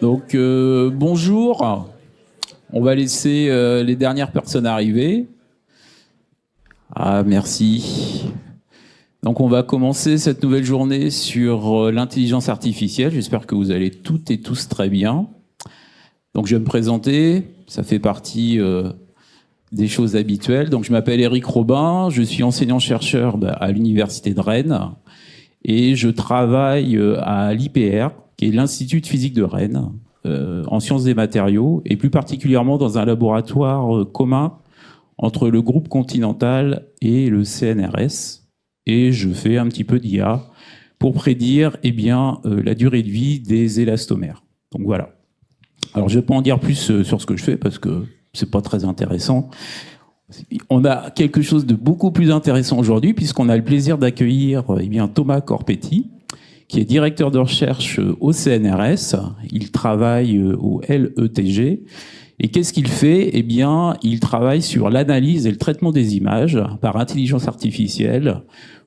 Donc, bonjour. On va laisser les dernières personnes arriver. Ah, merci. Donc, on va commencer cette nouvelle journée sur l'intelligence artificielle. J'espère que vous allez toutes et tous très bien. Donc, je vais me présenter. Ça fait partie des choses habituelles. Donc, je m'appelle Éric Robin. Je suis enseignant-chercheur à l'Université de Rennes. Et je travaille à l'IPR, qui est l'Institut de physique de Rennes, en sciences des matériaux, et plus particulièrement dans un laboratoire commun entre le groupe Continental et le CNRS. Et je fais un petit peu d'IA pour prédire la durée de vie des élastomères. Donc voilà. Alors je ne vais pas en dire plus sur ce que je fais parce que c'est pas très intéressant. On a quelque chose de beaucoup plus intéressant aujourd'hui puisqu'on a le plaisir d'accueillir Thomas Corpetti, qui est directeur de recherche au CNRS. Il travaille au LETG. Et qu'est-ce qu'il fait ? Il travaille sur l'analyse et le traitement des images par intelligence artificielle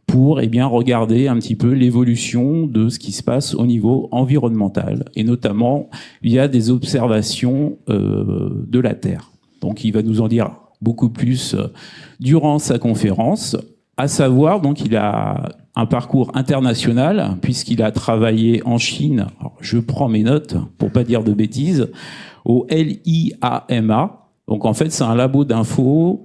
pour regarder un petit peu l'évolution de ce qui se passe au niveau environnemental, et notamment via des observations de la Terre. Donc il va nous en dire beaucoup plus durant sa conférence, à savoir, donc il a un parcours international, puisqu'il a travaillé en Chine, alors, je prends mes notes pour pas dire de bêtises, au LIAMA. Donc en fait, c'est un labo d'info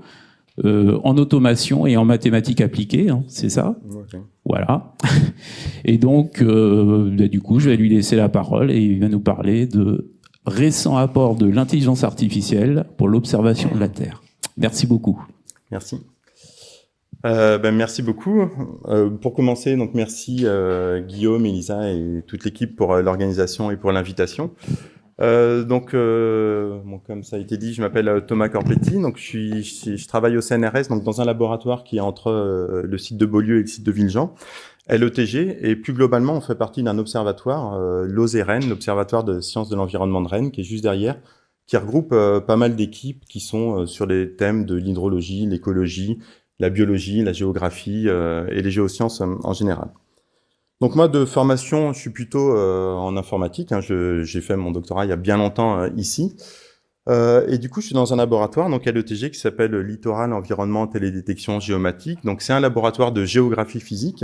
en automation et en mathématiques appliquées, hein, c'est ça ? Okay. Voilà. Et donc, du coup, je vais lui laisser la parole et il va nous parler de récents apports de l'intelligence artificielle pour l'observation de la Terre. Merci beaucoup. Merci. Merci beaucoup. Pour commencer, donc merci Guillaume, Elisa et toute l'équipe pour l'organisation et pour l'invitation. Comme ça a été dit, je m'appelle Thomas Corpetti. Donc je travaille au CNRS, donc dans un laboratoire qui est entre le site de Beaulieu et le site de Villejean, LETG, et plus globalement, on fait partie d'un observatoire, l'OSEREN, l'Observatoire de sciences de l'environnement de Rennes, qui est juste derrière, qui regroupe pas mal d'équipes qui sont sur les thèmes de l'hydrologie, l'écologie, la biologie, la géographie et les géosciences en général. Donc moi, de formation, je suis plutôt en informatique. Hein, j'ai fait mon doctorat il y a bien longtemps ici. Et du coup, je suis dans un laboratoire donc à l'ETG qui s'appelle Littoral Environnement Télédétection Géomatique. Donc c'est un laboratoire de géographie physique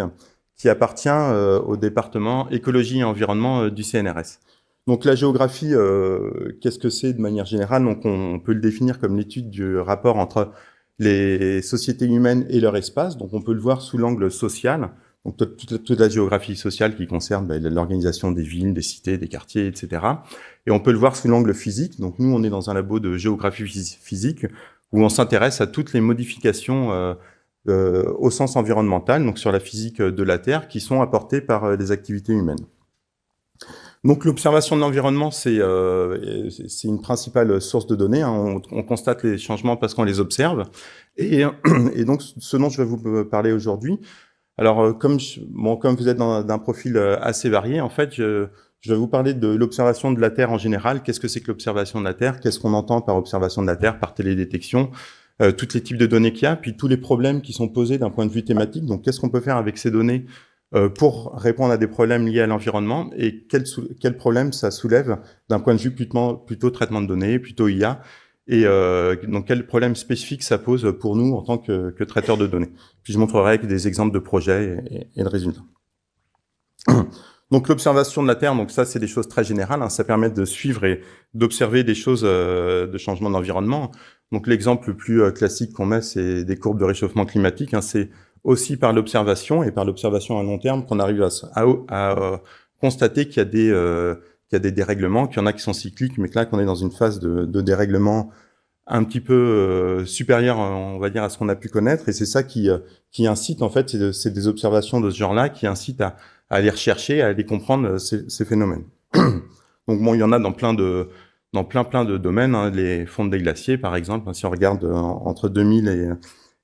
qui appartient au département écologie et environnement du CNRS. Donc la géographie, qu'est-ce que c'est de manière générale ? Donc on peut le définir comme l'étude du rapport entre les sociétés humaines et leur espace. Donc on peut le voir sous l'angle social. Donc toute la géographie sociale qui concerne l'organisation des villes, des cités, des quartiers, etc. Et on peut le voir sous l'angle physique. Donc nous, on est dans un labo de géographie physique où on s'intéresse à toutes les modifications au sens environnemental, donc sur la physique de la Terre, qui sont apportées par les activités humaines. Donc l'observation de l'environnement, c'est une principale source de données. Hein. On constate les changements parce qu'on les observe. Et donc ce dont je vais vous parler aujourd'hui, alors, comme vous êtes d'un profil assez varié, en fait, je vais vous parler de l'observation de la Terre en général. Qu'est-ce que c'est que l'observation de la Terre ? Qu'est-ce qu'on entend par observation de la Terre, par télédétection ? Tous les types de données qu'il y a, puis tous les problèmes qui sont posés d'un point de vue thématique. Donc, qu'est-ce qu'on peut faire avec ces données pour répondre à des problèmes liés à l'environnement ? Et quel problème ça soulève d'un point de vue plutôt traitement de données, plutôt IA ? Et donc quel problème spécifique ça pose pour nous en tant que traiteurs de données. Puis je montrerai avec des exemples de projets et de résultats. Donc l'observation de la Terre, donc ça c'est des choses très générales, hein, ça permet de suivre et d'observer des choses de changement d'environnement. Donc l'exemple le plus classique qu'on met, c'est des courbes de réchauffement climatique. Hein, c'est aussi par l'observation et par l'observation à long terme qu'on arrive à constater qu'il y a des dérèglements, qu'il y en a qui sont cycliques, mais que là, qu'on est dans une phase de dérèglement un petit peu supérieure, on va dire, à ce qu'on a pu connaître. Et c'est ça qui incite, en fait, c'est des observations de ce genre-là qui incitent à aller rechercher, à aller comprendre ces phénomènes. Donc bon, il y en a dans plein de domaines, hein, les fonds des glaciers, par exemple. Hein, si on regarde entre 2000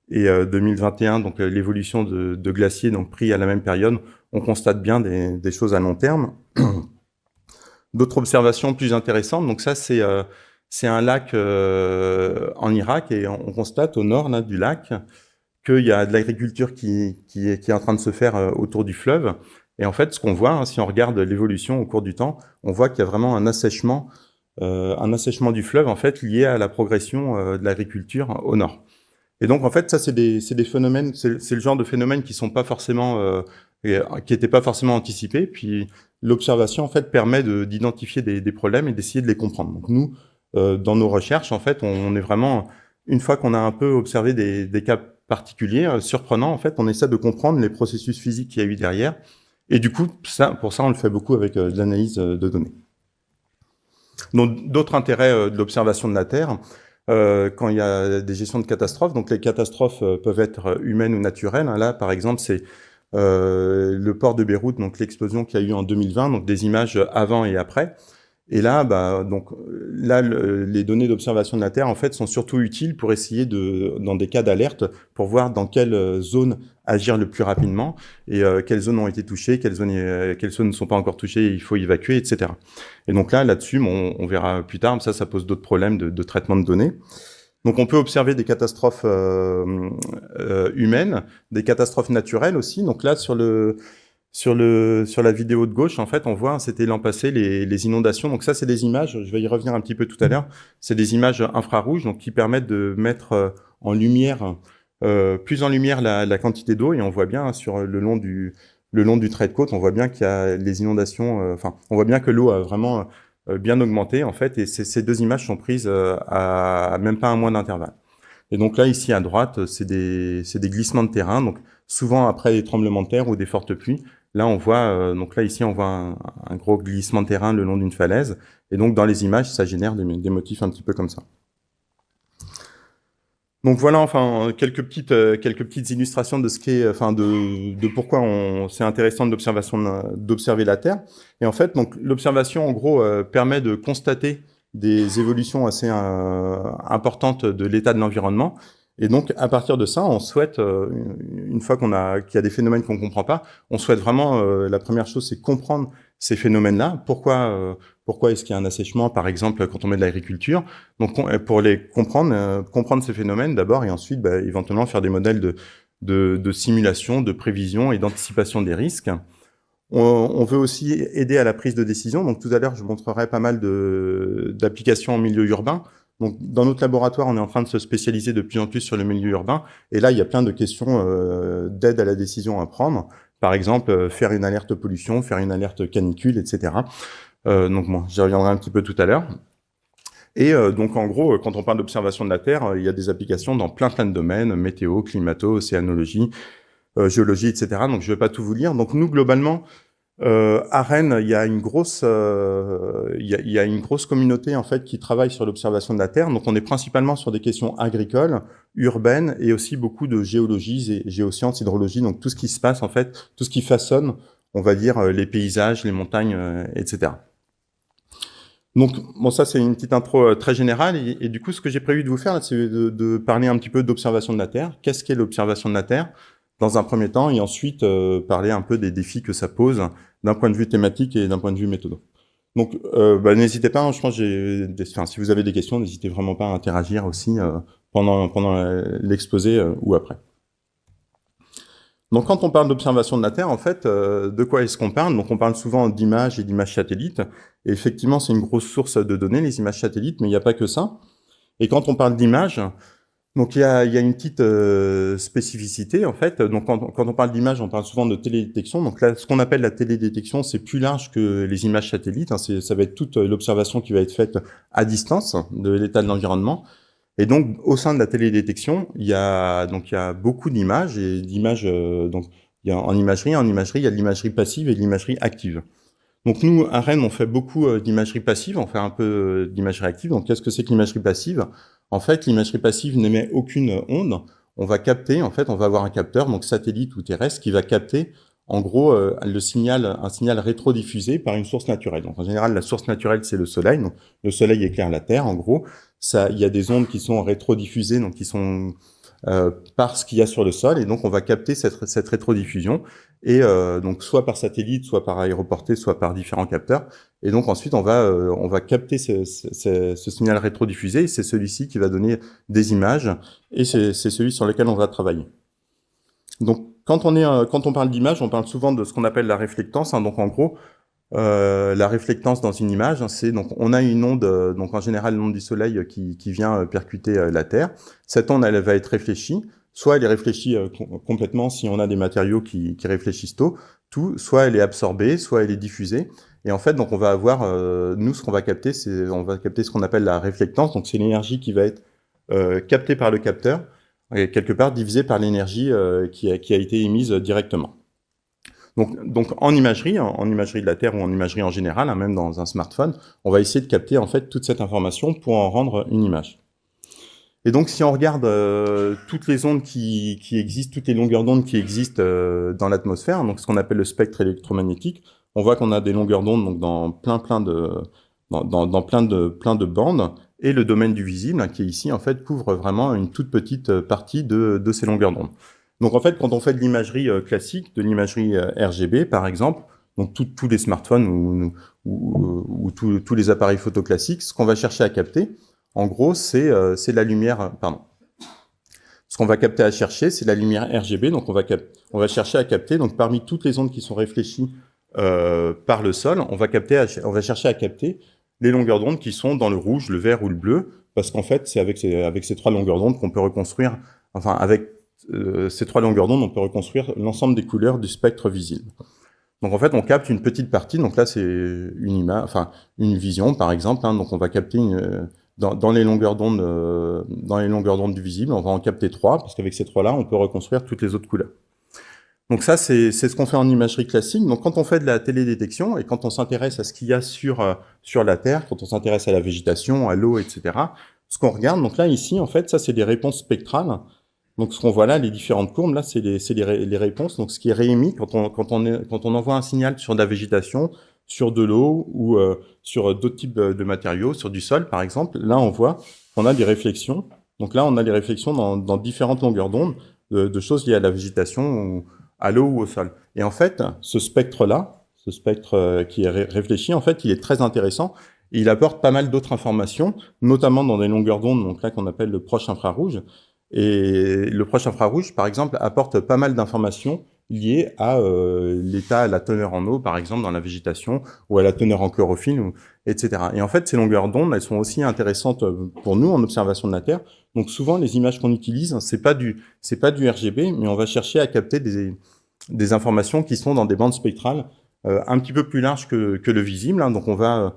et 2021, donc l'évolution de glaciers, donc pris à la même période, on constate bien des choses à long terme. D'autres observations plus intéressantes, donc ça c'est un lac en Irak et on constate au nord là, du lac qu'il y a de l'agriculture qui est en train de se faire autour du fleuve Et en fait, ce qu'on voit, si on regarde l'évolution au cours du temps, on voit qu'il y a vraiment un assèchement du fleuve, en fait, lié à la progression de l'agriculture au nord. Et donc, en fait, ça, c'est des phénomènes, c'est le genre de phénomènes qui sont pas forcément, qui étaient pas forcément anticipés. Puis, l'observation, en fait, permet d'identifier des problèmes et d'essayer de les comprendre. Donc, nous, dans nos recherches, en fait, on est vraiment, une fois qu'on a un peu observé des cas particuliers, surprenants, en fait, on essaie de comprendre les processus physiques qu'il y a eu derrière. Et du coup, pour ça, on le fait beaucoup avec de l'analyse de données. Donc, d'autres intérêts de l'observation de la Terre, quand il y a des gestions de catastrophes. Donc, les catastrophes peuvent être humaines ou naturelles. Là, par exemple, c'est le port de Beyrouth, donc l'explosion qu'il y a eu en 2020, donc des images avant et après. Et là, les données d'observation de la Terre, en fait, sont surtout utiles pour essayer dans des cas d'alerte, pour voir dans quelle zone agir le plus rapidement et quelles zones ont été touchées, quelles zones ne sont pas encore touchées, il faut évacuer, etc. Et donc là-dessus, on verra plus tard, ça pose d'autres problèmes de traitement de données. Donc on peut observer des catastrophes humaines, des catastrophes naturelles aussi. Donc là, sur la vidéo de gauche, en fait, on voit, c'était l'an passé, les inondations. Donc ça, c'est des images, je vais y revenir un petit peu tout à l'heure, c'est des images infrarouges, donc qui permettent de mettre en lumière, plus en lumière la quantité d'eau, et on voit bien sur le long du trait de côte, on voit bien qu'il y a les inondations, on voit bien que l'eau a vraiment bien augmenté, en fait, et ces deux images sont prises à même pas un mois d'intervalle. Et donc là, ici à droite, c'est des glissements de terrain, donc souvent après des tremblements de terre ou des fortes pluies. Là, on voit, donc là, ici, on voit un gros glissement de terrain le long d'une falaise. Et donc, dans les images, ça génère des motifs un petit peu comme ça. Donc voilà, enfin, quelques petites illustrations de ce qu'est, de pourquoi c'est intéressant d'observer la Terre. Et en fait, donc, l'observation, en gros, permet de constater des évolutions assez importantes de l'état de l'environnement. Et donc, à partir de ça, on souhaite, une fois qu'il y a des phénomènes qu'on comprend pas, on souhaite vraiment, la première chose, c'est comprendre ces phénomènes-là. Pourquoi est-ce qu'il y a un assèchement, par exemple, quand on met de l'agriculture? Donc, pour les comprendre ces phénomènes d'abord, et ensuite, éventuellement faire des modèles de simulation, de prévision et d'anticipation des risques. On veut aussi aider à la prise de décision. Donc, tout à l'heure, je montrerai pas mal d'applications en milieu urbain. Donc, dans notre laboratoire, on est en train de se spécialiser de plus en plus sur le milieu urbain. Et là, il y a plein de questions d'aide à la décision à prendre. Par exemple, faire une alerte pollution, faire une alerte canicule, etc. Donc, bon, j'y reviendrai un petit peu tout à l'heure. Et donc, en gros, quand on parle d'observation de la Terre, il y a des applications dans plein de domaines, météo, climato, océanologie, géologie, etc. Donc, je vais pas tout vous lire. Donc, nous, globalement, à Rennes, il y a une grosse communauté en fait qui travaille sur l'observation de la Terre. Donc, on est principalement sur des questions agricoles, urbaines et aussi beaucoup de géologie, géosciences, hydrologie. Donc, tout ce qui se passe en fait, tout ce qui façonne, on va dire, les paysages, les montagnes, etc. Donc, bon, ça c'est une petite intro très générale. Et du coup, ce que j'ai prévu de vous faire, là, c'est de parler un petit peu d'observation de la Terre. Qu'est-ce qu'est l'observation de la Terre dans un premier temps, et ensuite parler un peu des défis que ça pose d'un point de vue thématique et d'un point de vue méthodo. Donc, n'hésitez pas, je pense, si vous avez des questions, n'hésitez vraiment pas à interagir aussi pendant l'exposé ou après. Donc, quand on parle d'observation de la Terre, en fait, de quoi est-ce qu'on parle? Donc, on parle souvent d'images et d'images satellites. Et effectivement, c'est une grosse source de données, les images satellites, mais il n'y a pas que ça. Et quand on parle d'images, donc il y a une petite spécificité en fait. Donc quand on parle d'image, on parle souvent de télédétection. Donc là, ce qu'on appelle la télédétection, c'est plus large que les images satellites. Ça va être toute l'observation qui va être faite à distance de l'état de l'environnement. Et donc au sein de la télédétection, il y a beaucoup d'images et d'images. Donc il y a en imagerie, il y a de l'imagerie passive et de l'imagerie active. Donc nous, à Rennes, on fait beaucoup d'imagerie passive, on fait un peu d'imagerie active. Donc qu'est-ce que c'est que l'imagerie passive? En fait, l'imagerie passive n'émet aucune onde. On va capter, en fait, on va avoir un capteur, donc satellite ou terrestre, qui va capter, en gros, un signal rétrodiffusé par une source naturelle. Donc en général, la source naturelle, c'est le Soleil. Donc le Soleil éclaire la Terre, en gros. Il y a des ondes qui sont rétrodiffusées, donc qui sont par ce qu'il y a sur le sol, et donc on va capter cette rétrodiffusion, et donc soit par satellite, soit par aéroportée, soit par différents capteurs, et donc ensuite on va capter ce signal rétrodiffusé, et c'est celui-ci qui va donner des images, et c'est celui sur lequel on va travailler. Donc quand on parle d'image, on parle souvent de ce qu'on appelle la réflectance. Donc en gros, la réflectance dans une image, c'est donc on a une onde, donc en général l'onde du soleil qui vient percuter la Terre. Cette onde, elle va être réfléchie. Soit elle est réfléchie complètement si on a des matériaux qui réfléchissent tout, soit elle est absorbée, soit elle est diffusée. Et en fait, donc on va avoir, nous, ce qu'on va capter, on va capter ce qu'on appelle la réflectance. Donc c'est l'énergie qui va être captée par le capteur et quelque part divisée par l'énergie qui a été émise directement. Donc en imagerie de la Terre ou en imagerie en général, même dans un smartphone, on va essayer de capter en fait toute cette information pour en rendre une image. Et donc, si on regarde toutes les ondes qui existent, toutes les longueurs d'onde qui existent dans l'atmosphère, donc ce qu'on appelle le spectre électromagnétique, on voit qu'on a des longueurs d'onde donc dans plein de bandes, et le domaine du visible qui est ici en fait couvre vraiment une toute petite partie de ces longueurs d'onde. Donc en fait, quand on fait de l'imagerie classique, de l'imagerie RGB par exemple, donc tous les smartphones ou tous les appareils photo classiques, ce qu'on va chercher à capter, en gros, c'est la lumière, Ce qu'on va capter à chercher, c'est la lumière RGB. Donc, on va chercher à capter. Donc, parmi toutes les ondes qui sont réfléchies par le sol, on va chercher à capter les longueurs d'onde qui sont dans le rouge, le vert ou le bleu, parce qu'en fait, c'est avec ces trois longueurs d'onde qu'on peut reconstruire. Enfin, avec ces trois longueurs d'onde, on peut reconstruire l'ensemble des couleurs du spectre visible. Donc en fait, on capte une petite partie. Donc là, c'est une vision, par exemple. Donc on va capter dans les longueurs d'onde du visible, on va en capter 3, parce qu'avec ces 3-là, on peut reconstruire toutes les autres couleurs. Donc ça, c'est ce qu'on fait en imagerie classique. Donc quand on fait de la télédétection, et quand on s'intéresse à ce qu'il y a sur la Terre, quand on s'intéresse à la végétation, à l'eau, etc., ce qu'on regarde, donc là, ici, en fait, ça, c'est des réponses spectrales. Donc ce qu'on voit là, les différentes courbes, là, c'est les réponses. Donc ce qui est réémis quand on envoie un signal sur de la végétation, sur de l'eau ou sur d'autres types de matériaux, sur du sol par exemple, là on voit qu'on a des réflexions. Donc là on a des réflexions dans différentes longueurs d'onde de choses liées à la végétation, ou à l'eau ou au sol. Et en fait, ce spectre-là, ce spectre qui est réfléchi, en fait, il est très intéressant. Et il apporte pas mal d'autres informations, notamment dans des longueurs d'onde, donc là qu'on appelle le proche infrarouge. Et le proche infrarouge, par exemple, apporte pas mal d'informations liées à l'état, à la teneur en eau, par exemple, dans la végétation, ou à la teneur en chlorophylle, etc. Et en fait, ces longueurs d'onde, elles sont aussi intéressantes pour nous en observation de la Terre. Donc souvent, les images qu'on utilise, c'est pas du RGB, mais on va chercher à capter des informations qui sont dans des bandes spectrales un petit peu plus larges que le visible. Donc on va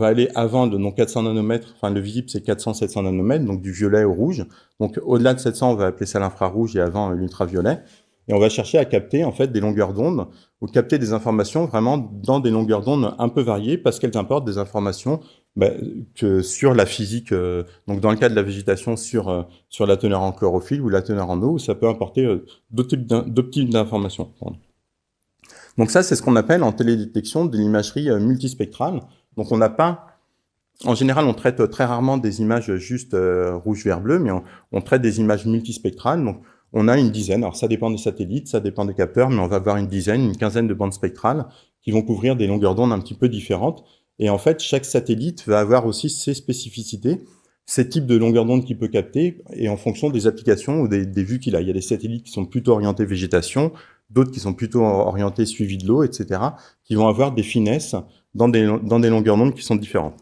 aller avant de 400 nanomètres, enfin le visible c'est 400-700 nanomètres, donc du violet au rouge. Donc au-delà de 700, on va appeler ça l'infrarouge, et avant l'ultraviolet. Et on va chercher à capter en fait des longueurs d'onde, ou capter des informations vraiment dans des longueurs d'onde un peu variées, parce qu'elles apportent des informations que sur la physique, donc dans le cas de la végétation, sur la teneur en chlorophylle ou la teneur en eau, où ça peut apporter d'autres types d'informations. Donc ça, c'est ce qu'on appelle en télédétection de l'imagerie multispectrale. Donc on n'a pas, en général, on traite très rarement des images juste rouge, vert, bleu, mais on traite des images multispectrales. Donc on a une dizaine, alors ça dépend des satellites, ça dépend des capteurs, mais on va avoir une dizaine, une quinzaine de bandes spectrales qui vont couvrir des longueurs d'onde un petit peu différentes. Et en fait, chaque satellite va avoir aussi ses spécificités, ces types de longueurs d'onde qu'il peut capter, et en fonction des applications ou des vues qu'il a. Il y a des satellites qui sont plutôt orientés végétation, d'autres qui sont plutôt orientés suivi de l'eau, etc., qui vont avoir des finesses dans des longueurs d'onde qui sont différentes.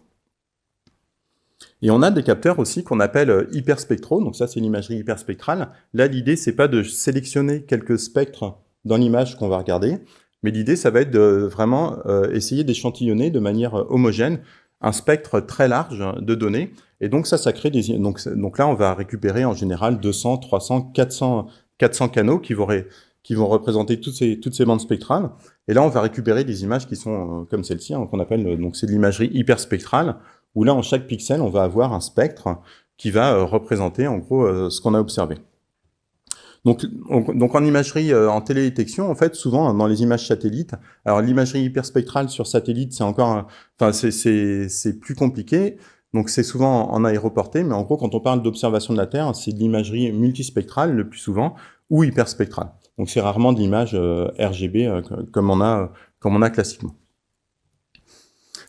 Et on a des capteurs aussi qu'on appelle hyperspectraux, donc ça c'est l'imagerie hyperspectrale. Là l'idée c'est pas de sélectionner quelques spectres dans l'image qu'on va regarder, mais l'idée ça va être de vraiment essayer d'échantillonner de manière homogène un spectre très large de données. Et donc ça crée donc là on va récupérer en général 200, 300, 400 canaux qui vont représenter toutes ces bandes spectrales. Et là on va récupérer des images qui sont comme celle-ci, qu'on appelle, donc c'est de l'imagerie hyperspectrale, où là, en chaque pixel, on va avoir un spectre qui va représenter, en gros, ce qu'on a observé. Donc en imagerie, en télédétection, en fait, souvent, dans les images satellites, alors l'imagerie hyperspectrale sur satellite, c'est encore, c'est plus compliqué. Donc c'est souvent en aéroporté, mais en gros, quand on parle d'observation de la Terre, c'est de l'imagerie multispectrale le plus souvent, ou hyperspectrale. Donc c'est rarement de l'image RGB comme on a classiquement.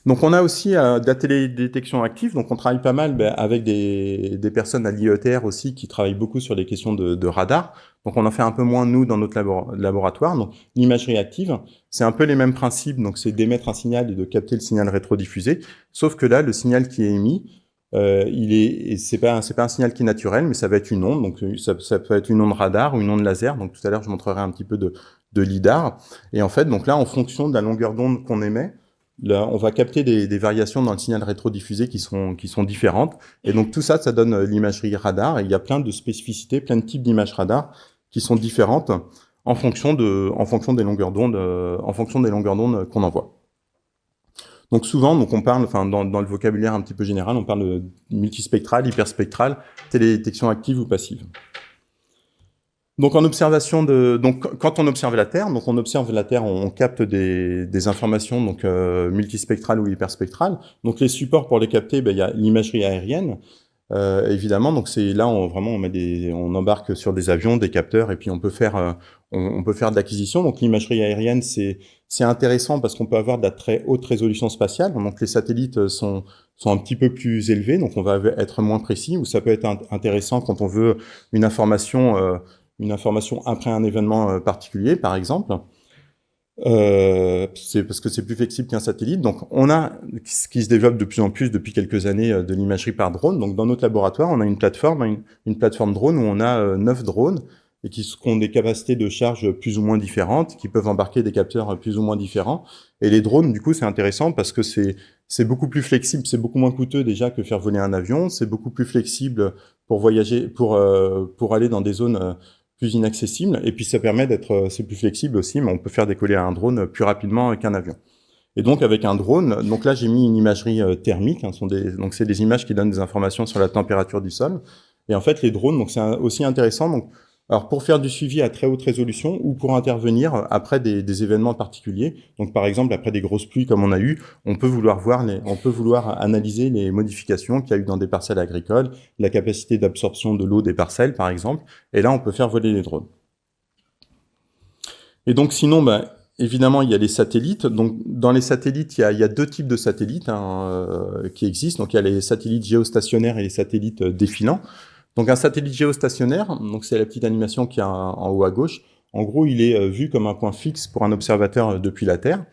Donc on a aussi de la télédétection active, donc on travaille pas mal avec des personnes à l'IETR aussi qui travaillent beaucoup sur les questions de radar. Donc on en fait un peu moins nous dans notre laboratoire. Donc l'imagerie active, c'est un peu les mêmes principes, donc c'est d'émettre un signal et de capter le signal rétrodiffusé, sauf que là le signal qui est émis, c'est pas un signal qui est naturel, mais ça va être une onde, donc ça peut être une onde radar ou une onde laser. Donc tout à l'heure je montrerai un petit peu de lidar. Et en fait donc là en fonction de la longueur d'onde qu'on émet, là, on va capter des variations dans le signal rétrodiffusé qui sont différentes. Et donc tout ça, ça donne l'imagerie radar. Et il y a plein de spécificités, plein de types d'images radar qui sont différentes en fonction des longueurs d'onde, qu'on envoie. Donc souvent, on parle, enfin dans le vocabulaire un petit peu général, on parle de multispectral, hyperspectral, télédétection active ou passive. Donc en observation quand on observe la Terre, on capte des informations donc multispectrales ou hyperspectrales. Donc les supports pour les capter, il y a l'imagerie aérienne, évidemment. Donc c'est là on embarque sur des avions, des capteurs, et puis on peut faire de l'acquisition. Donc l'imagerie aérienne, c'est intéressant parce qu'on peut avoir de la très haute résolution spatiale. Donc les satellites sont un petit peu plus élevés, donc on va être moins précis. Ou ça peut être intéressant quand on veut une information après un événement particulier, par exemple. C'est parce que c'est plus flexible qu'un satellite. Donc, on a ce qui se développe de plus en plus depuis quelques années de l'imagerie par drone. Donc, dans notre laboratoire, on a une plateforme drone où on a 9 drones et qui ont des capacités de charge plus ou moins différentes, qui peuvent embarquer des capteurs plus ou moins différents. Et les drones, du coup, c'est intéressant parce que c'est beaucoup plus flexible, c'est beaucoup moins coûteux déjà que faire voler un avion. C'est beaucoup plus flexible pour voyager, pour aller dans des zones plus inaccessible, et puis ça permet c'est plus flexible aussi, mais on peut faire décoller un drone plus rapidement qu'un avion. Et donc avec un drone, donc là j'ai mis une imagerie thermique, donc c'est des images qui donnent des informations sur la température du sol. Et en fait les drones, donc c'est aussi intéressant. Donc alors pour faire du suivi à très haute résolution ou pour intervenir après des événements particuliers. Donc par exemple après des grosses pluies comme on a eu, on peut vouloir analyser les modifications qu'il y a eu dans des parcelles agricoles, la capacité d'absorption de l'eau des parcelles par exemple. Et là on peut faire voler les drones. Et donc sinon, évidemment il y a les satellites. Donc dans les satellites il y a 2 types de satellites qui existent. Donc il y a les satellites géostationnaires et les satellites défilants. Donc un satellite géostationnaire, donc c'est la petite animation qui est en haut à gauche. En gros, il est vu comme un point fixe pour un observateur depuis la Terre.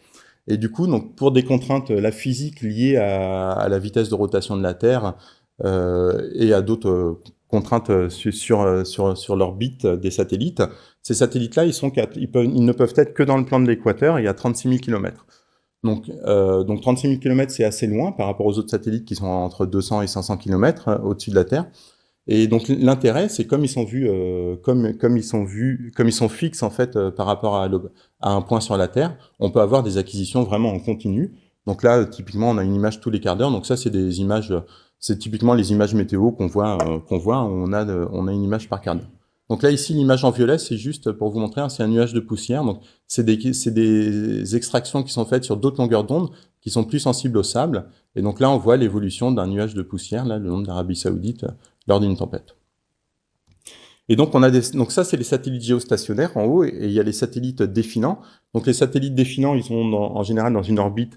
Et du coup, donc pour des contraintes la physique liées à la vitesse de rotation de la Terre et à d'autres contraintes sur l'orbite des satellites, ces satellites-là, ils ne peuvent être que dans le plan de l'équateur et à 36 000 km. Donc 36 000 km, c'est assez loin par rapport aux autres satellites qui sont entre 200 et 500 km au-dessus de la Terre. Et donc l'intérêt, c'est comme ils sont vus, comme ils sont fixes en fait par rapport à un point sur la Terre, on peut avoir des acquisitions vraiment en continu. Donc là, typiquement, on a une image tous les quarts d'heure. Donc ça, c'est des images, c'est typiquement les images météo qu'on voit. On a une image par quart d'heure. Donc là, ici, l'image en violet, c'est juste pour vous montrer, c'est un nuage de poussière. Donc c'est des extractions qui sont faites sur d'autres longueurs d'onde qui sont plus sensibles au sable. Et donc là, on voit l'évolution d'un nuage de poussière là le long de l'Arabie Saoudite lors d'une tempête. Et donc donc ça c'est les satellites géostationnaires en haut, et il y a les satellites défilants. Donc les satellites défilants, ils sont en général dans une orbite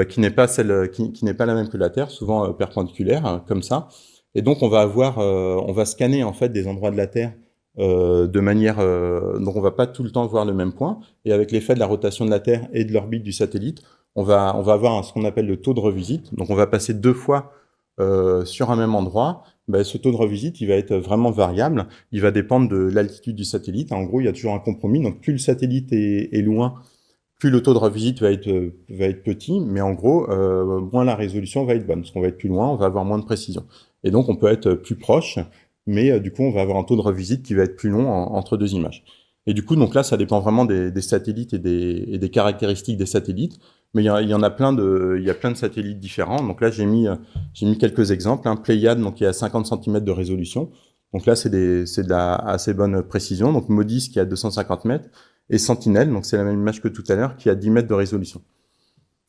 qui n'est pas la même que la Terre, souvent perpendiculaire comme ça. Et donc on va scanner en fait des endroits de la Terre de manière donc on va pas tout le temps voir le même point. Et avec l'effet de la rotation de la Terre et de l'orbite du satellite, on va avoir ce qu'on appelle le taux de revisite. Donc on va passer 2 fois sur un même endroit. Ce taux de revisite, il va être vraiment variable. Il va dépendre de l'altitude du satellite. En gros, il y a toujours un compromis. Donc, plus le satellite est loin, plus le taux de revisite va être petit. Mais en gros, moins la résolution va être bonne. Parce qu'on va être plus loin, on va avoir moins de précision. Et donc, on peut être plus proche. Mais du coup, on va avoir un taux de revisite qui va être plus long entre 2 images. Et du coup, donc là, ça dépend vraiment des satellites et des caractéristiques des satellites. Mais il y a plein de satellites différents. Donc là, j'ai mis quelques exemples. Pléiade, donc qui est à 50 cm de résolution. Donc là, c'est de la assez bonne précision. Donc Modis qui est à 250 mètres et Sentinelle, donc c'est la même image que tout à l'heure, qui a 10 mètres de résolution.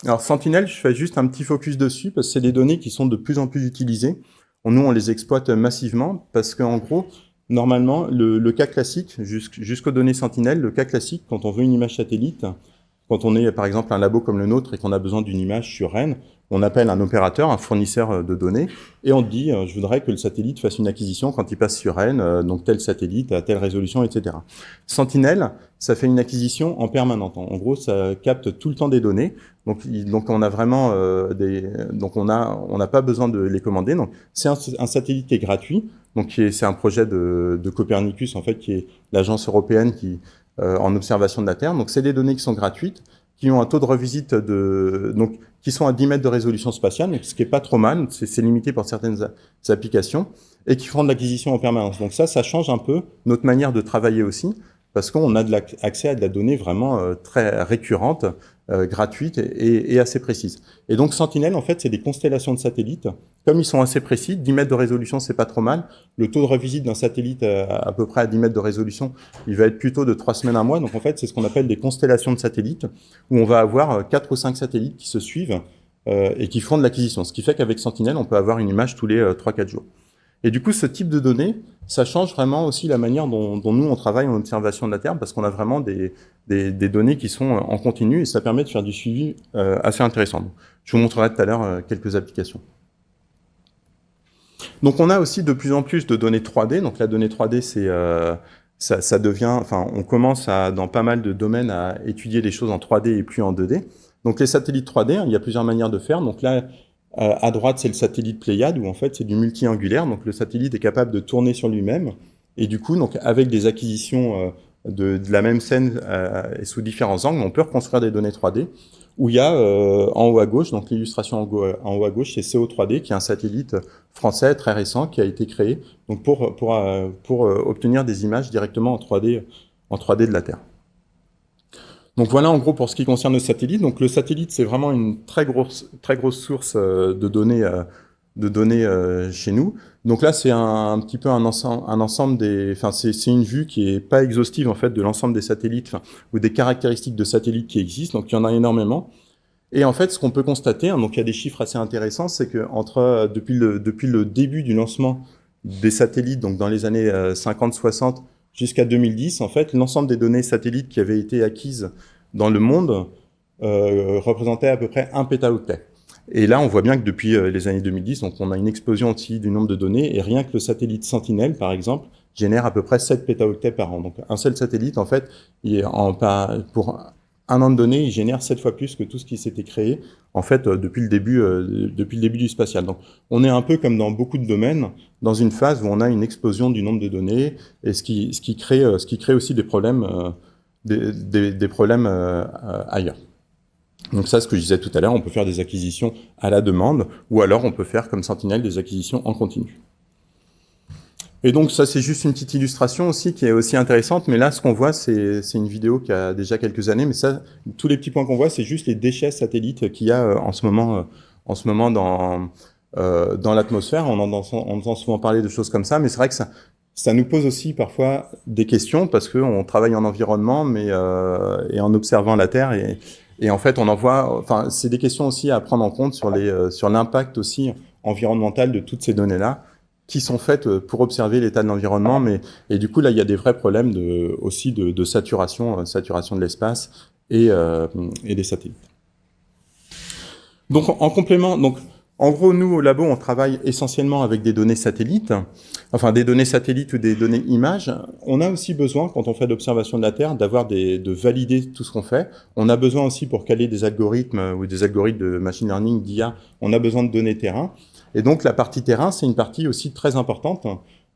Alors Sentinelle, je fais juste un petit focus dessus parce que c'est des données qui sont de plus en plus utilisées. Nous, on les exploite massivement parce qu'en gros, normalement, le cas classique, jusqu'aux données Sentinelle, le cas classique, quand on veut une image satellite, quand on est par exemple un labo comme le nôtre et qu'on a besoin d'une image sur Rennes, on appelle un opérateur, un fournisseur de données, et on dit je voudrais que le satellite fasse une acquisition quand il passe sur Rennes, donc tel satellite à telle résolution, etc. Sentinel, ça fait une acquisition en permanence. En gros, ça capte tout le temps des données. Donc on a vraiment donc on n'a pas besoin de les commander. Donc c'est un satellite qui est gratuit. Donc c'est un projet de Copernicus en fait, qui est l'agence européenne qui en observation de la Terre. Donc c'est des données qui sont gratuites, qui ont un taux de revisite donc qui sont à 10 mètres de résolution spatiale, ce qui est pas trop mal, c'est limité pour certaines applications, et qui font de l'acquisition en permanence. Donc ça change un peu notre manière de travailler aussi, parce qu'on a accès à de la donnée vraiment très récurrente, gratuite et assez précise. Et donc Sentinel, en fait, c'est des constellations de satellites. Comme ils sont assez précis, 10 mètres de résolution, c'est pas trop mal. Le taux de revisite d'un satellite à peu près à 10 mètres de résolution, il va être plutôt de 3 semaines à un mois. Donc en fait, c'est ce qu'on appelle des constellations de satellites, où on va avoir 4 ou 5 satellites qui se suivent et qui font de l'acquisition. Ce qui fait qu'avec Sentinel, on peut avoir une image tous les 3-4 jours. Et du coup, ce type de données, ça change vraiment aussi la manière dont nous, on travaille en observation de la Terre, parce qu'on a vraiment des données qui sont en continu, et ça permet de faire du suivi assez intéressant. Donc, je vous montrerai tout à l'heure quelques applications. Donc, on a aussi de plus en plus de données 3D. Donc, la donnée 3D, ça devient, enfin, on commence dans pas mal de domaines à étudier les choses en 3D et plus en 2D. Donc, les satellites 3D, il y a plusieurs manières de faire. Donc là, à droite, c'est le satellite Pléiade, où en fait, c'est du multi-angulaire. Donc, le satellite est capable de tourner sur lui-même. Et du coup, donc, avec des acquisitions de la même scène et sous différents angles, on peut reconstruire des données 3D. Où il y a en haut à gauche, donc l'illustration en haut à gauche, c'est CO3D, qui est un satellite français très récent qui a été créé donc pour obtenir des images directement en 3D de la Terre. Donc voilà en gros pour ce qui concerne le satellite. Donc le satellite, c'est vraiment une très grosse source de données chez nous. Donc là, c'est un petit peu un ensemble c'est une vue qui est pas exhaustive en fait de l'ensemble des satellites ou des caractéristiques de satellites qui existent. Donc il y en a énormément. Et en fait, ce qu'on peut constater, donc il y a des chiffres assez intéressants, c'est que depuis le début du lancement des satellites, donc dans les années 50-60 jusqu'à 2010, en fait, l'ensemble des données satellites qui avaient été acquises dans le monde représentait à peu près 1 pétaoctet. Et là, on voit bien que depuis les années 2010, donc on a une explosion aussi du nombre de données, et rien que le satellite Sentinel, par exemple, génère à peu près 7 pétaoctets par an. Donc un seul satellite, en fait, pour un an de données, il génère 7 fois plus que tout ce qui s'était créé, en fait, depuis le début du spatial. Donc, on est un peu comme dans beaucoup de domaines, dans une phase où on a une explosion du nombre de données, et ce qui crée aussi des problèmes, ailleurs. Donc ça, ce que je disais tout à l'heure, on peut faire des acquisitions à la demande, ou alors on peut faire, comme Sentinel, des acquisitions en continu. Et donc ça, c'est juste une petite illustration aussi qui est aussi intéressante, mais là, ce qu'on voit, c'est une vidéo qui a déjà quelques années, mais ça, tous les petits points qu'on voit, c'est juste les déchets satellites qu'il y a en ce moment dans l'atmosphère. On entend souvent parler de choses comme ça, mais c'est vrai que ça nous pose aussi parfois des questions, parce qu'on travaille en environnement, et en observant la Terre, et en fait, c'est des questions aussi à prendre en compte sur l'impact aussi environnemental de toutes ces données-là, qui sont faites pour observer l'état de l'environnement, et du coup là il y a des vrais problèmes aussi de saturation de l'espace et des satellites. Donc en complément, en gros nous au labo on travaille essentiellement avec des données satellites, enfin des données satellites ou des données images. On a aussi besoin quand on fait de l'observation de la Terre de valider tout ce qu'on fait. On a besoin aussi pour caler des algorithmes ou des algorithmes de machine learning, d'IA, on a besoin de données terrain. Et donc la partie terrain, c'est une partie aussi très importante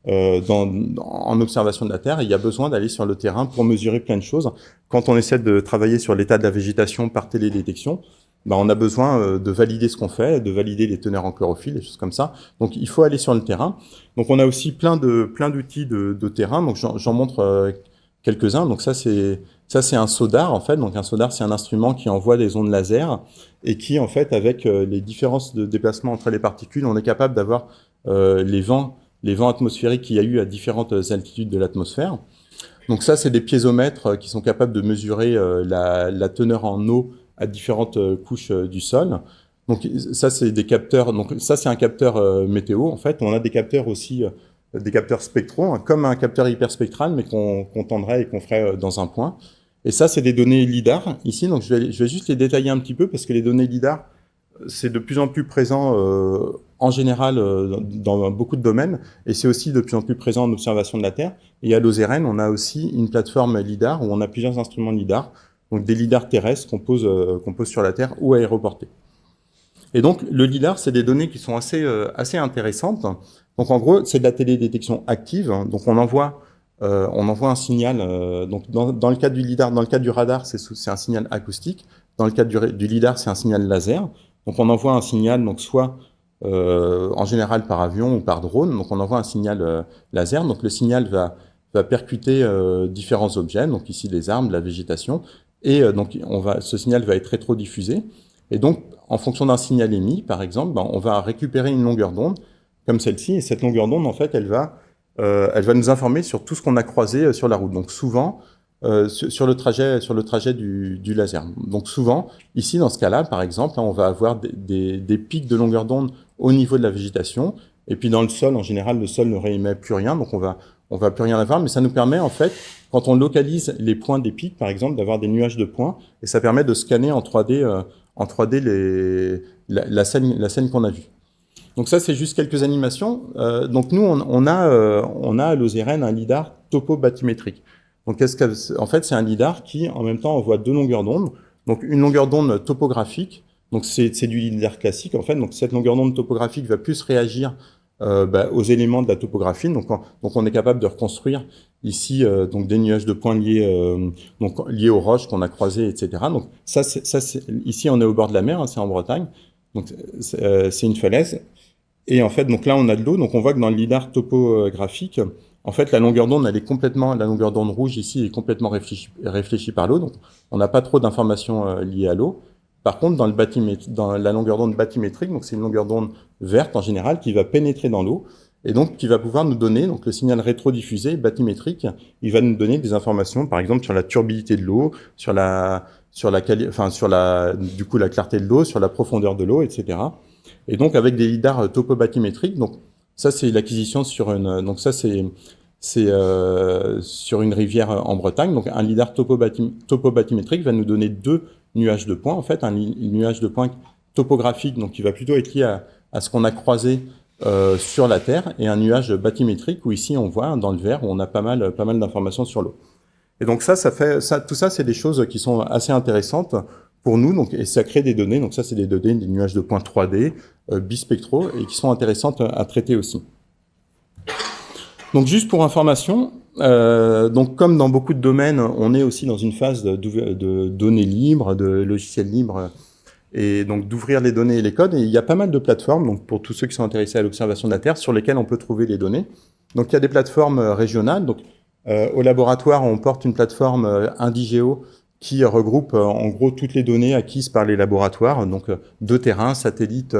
en observation de la Terre. Et il y a besoin d'aller sur le terrain pour mesurer plein de choses. Quand on essaie de travailler sur l'état de la végétation par télédétection, on a besoin de valider ce qu'on fait, de valider les teneurs en chlorophylle, des choses comme ça. Donc il faut aller sur le terrain. Donc on a aussi plein d'outils de terrain. Donc j'en montre quelques-uns. Donc ça c'est un SODAR en fait. Donc un SODAR, c'est un instrument qui envoie des ondes laser et qui en fait avec les différences de déplacement entre les particules, on est capable d'avoir les vents atmosphériques qu'il y a eu à différentes altitudes de l'atmosphère. Donc ça c'est des piézomètres qui sont capables de mesurer la teneur en eau à différentes couches du sol. Donc ça c'est des capteurs. Donc ça c'est un capteur météo en fait. On a des capteurs aussi des capteurs spectraux, comme un capteur hyperspectral, mais qu'on tendrait et qu'on ferait dans un point. Et ça, c'est des données LIDAR ici. Donc, je vais juste les détailler un petit peu parce que les données LIDAR, c'est de plus en plus présent en général dans beaucoup de domaines. Et c'est aussi de plus en plus présent en observation de la Terre. Et à l'OSEREN, on a aussi une plateforme LIDAR où on a plusieurs instruments LIDAR. Donc, des LIDAR terrestres qu'on pose sur la Terre ou aéroportés. Et donc, le LIDAR, c'est des données qui sont assez intéressantes. Donc, en gros, c'est de la télédétection active. Donc, on envoie un signal. Donc, dans le cadre du LIDAR, dans le cadre du radar, c'est un signal acoustique. Dans le cadre du LIDAR, c'est un signal laser. Donc, on envoie un signal, donc soit en général par avion ou par drone. Donc, on envoie un signal laser. Donc, le signal va percuter différents objets. Donc, ici, les arbres, la végétation. Et donc, ce signal va être rétrodiffusé. Et donc, en fonction d'un signal émis, par exemple, on va récupérer une longueur d'onde comme celle-ci. Et cette longueur d'onde, en fait, elle va nous informer sur tout ce qu'on a croisé sur la route. Donc, souvent, sur le trajet du laser. Donc, souvent, ici, dans ce cas-là, par exemple, on va avoir des pics de longueur d'onde au niveau de la végétation. Et puis, dans le sol, en général, le sol ne réémet plus rien. Donc, on va plus rien avoir. Mais ça nous permet, en fait, quand on localise les points des pics, par exemple, d'avoir des nuages de points. Et ça permet de scanner en 3D la scène qu'on a vue. Donc ça, c'est juste quelques animations. Donc nous, on a à l'OSEREN un lidar topo-bathymétrique. Donc en fait, c'est un lidar qui, en même temps, envoie deux longueurs d'onde. Donc une longueur d'onde topographique. Donc c'est du lidar classique, en fait. Donc cette longueur d'onde topographique va plus réagir aux éléments de la topographie. Donc on est capable de reconstruire ici donc des nuages de points liés aux roches qu'on a croisées, etc. Donc ça ici on est au bord de la mer, hein, c'est en Bretagne. Donc c'est une falaise. Et en fait donc là on a de l'eau. Donc on voit que dans le lidar topographique, en fait la longueur d'onde la longueur d'onde rouge ici est complètement réfléchie par l'eau. Donc on n'a pas trop d'informations liées à l'eau. Par contre, dans la longueur d'onde bathymétrique, donc c'est une longueur d'onde verte en général qui va pénétrer dans l'eau et donc qui va pouvoir nous donner donc le signal rétrodiffusé bathymétrique. Il va nous donner des informations, par exemple sur la turbidité de l'eau, sur la clarté de l'eau, sur la profondeur de l'eau, etc. Et donc avec des lidars topobathymétriques. Donc ça c'est l'acquisition sur une rivière en Bretagne. Donc un lidar topobathymétrique va nous donner deux nuage de points, en fait, un nuage de points topographique, donc qui va plutôt être lié à ce qu'on a croisé sur la Terre, et un nuage bathymétrique où ici on voit dans le vert où on a pas mal d'informations sur l'eau. Et donc tout ça, c'est des choses qui sont assez intéressantes pour nous, donc et ça crée des données. Donc ça, c'est des données, des nuages de points 3D bispectraux et qui sont intéressantes à traiter aussi. Donc juste pour information. Donc, comme dans beaucoup de domaines, on est aussi dans une phase de données libres, de logiciels libres, et donc d'ouvrir les données et les codes. Et il y a pas mal de plateformes, donc pour tous ceux qui sont intéressés à l'observation de la Terre, sur lesquelles on peut trouver les données. Donc, il y a des plateformes régionales. Donc, au laboratoire, on porte une plateforme Indigeo qui regroupe en gros toutes les données acquises par les laboratoires, donc de terrain, satellites.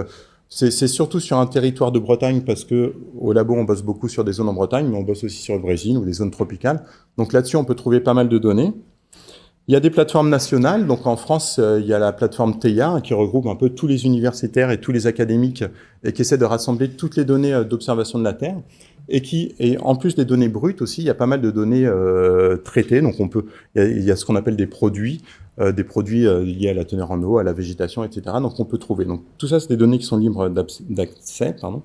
C'est surtout sur un territoire de Bretagne parce que au labo, on bosse beaucoup sur des zones en Bretagne, mais on bosse aussi sur le Brésil ou des zones tropicales. Donc là-dessus, on peut trouver pas mal de données. Il y a des plateformes nationales. Donc en France, il y a la plateforme TEIA qui regroupe un peu tous les universitaires et tous les académiques et qui essaie de rassembler toutes les données d'observation de la Terre. Et en plus des données brutes aussi, il y a pas mal de données traitées. Donc il y a ce qu'on appelle des produits liés à la teneur en eau, à la végétation, etc. Donc on peut trouver. Donc tout ça, c'est des données qui sont libres d'accès, pardon.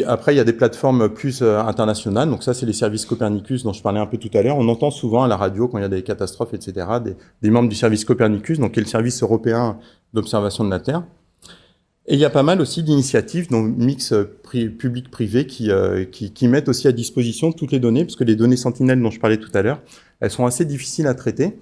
Après, il y a des plateformes plus internationales. Donc ça, c'est les services Copernicus dont je parlais un peu tout à l'heure. On entend souvent à la radio quand il y a des catastrophes, etc. Des membres du service Copernicus, donc qui est le service européen d'observation de la Terre. Et il y a pas mal aussi d'initiatives, donc mix public-privé, qui mettent aussi à disposition toutes les données, parce que les données sentinelles dont je parlais tout à l'heure, elles sont assez difficiles à traiter,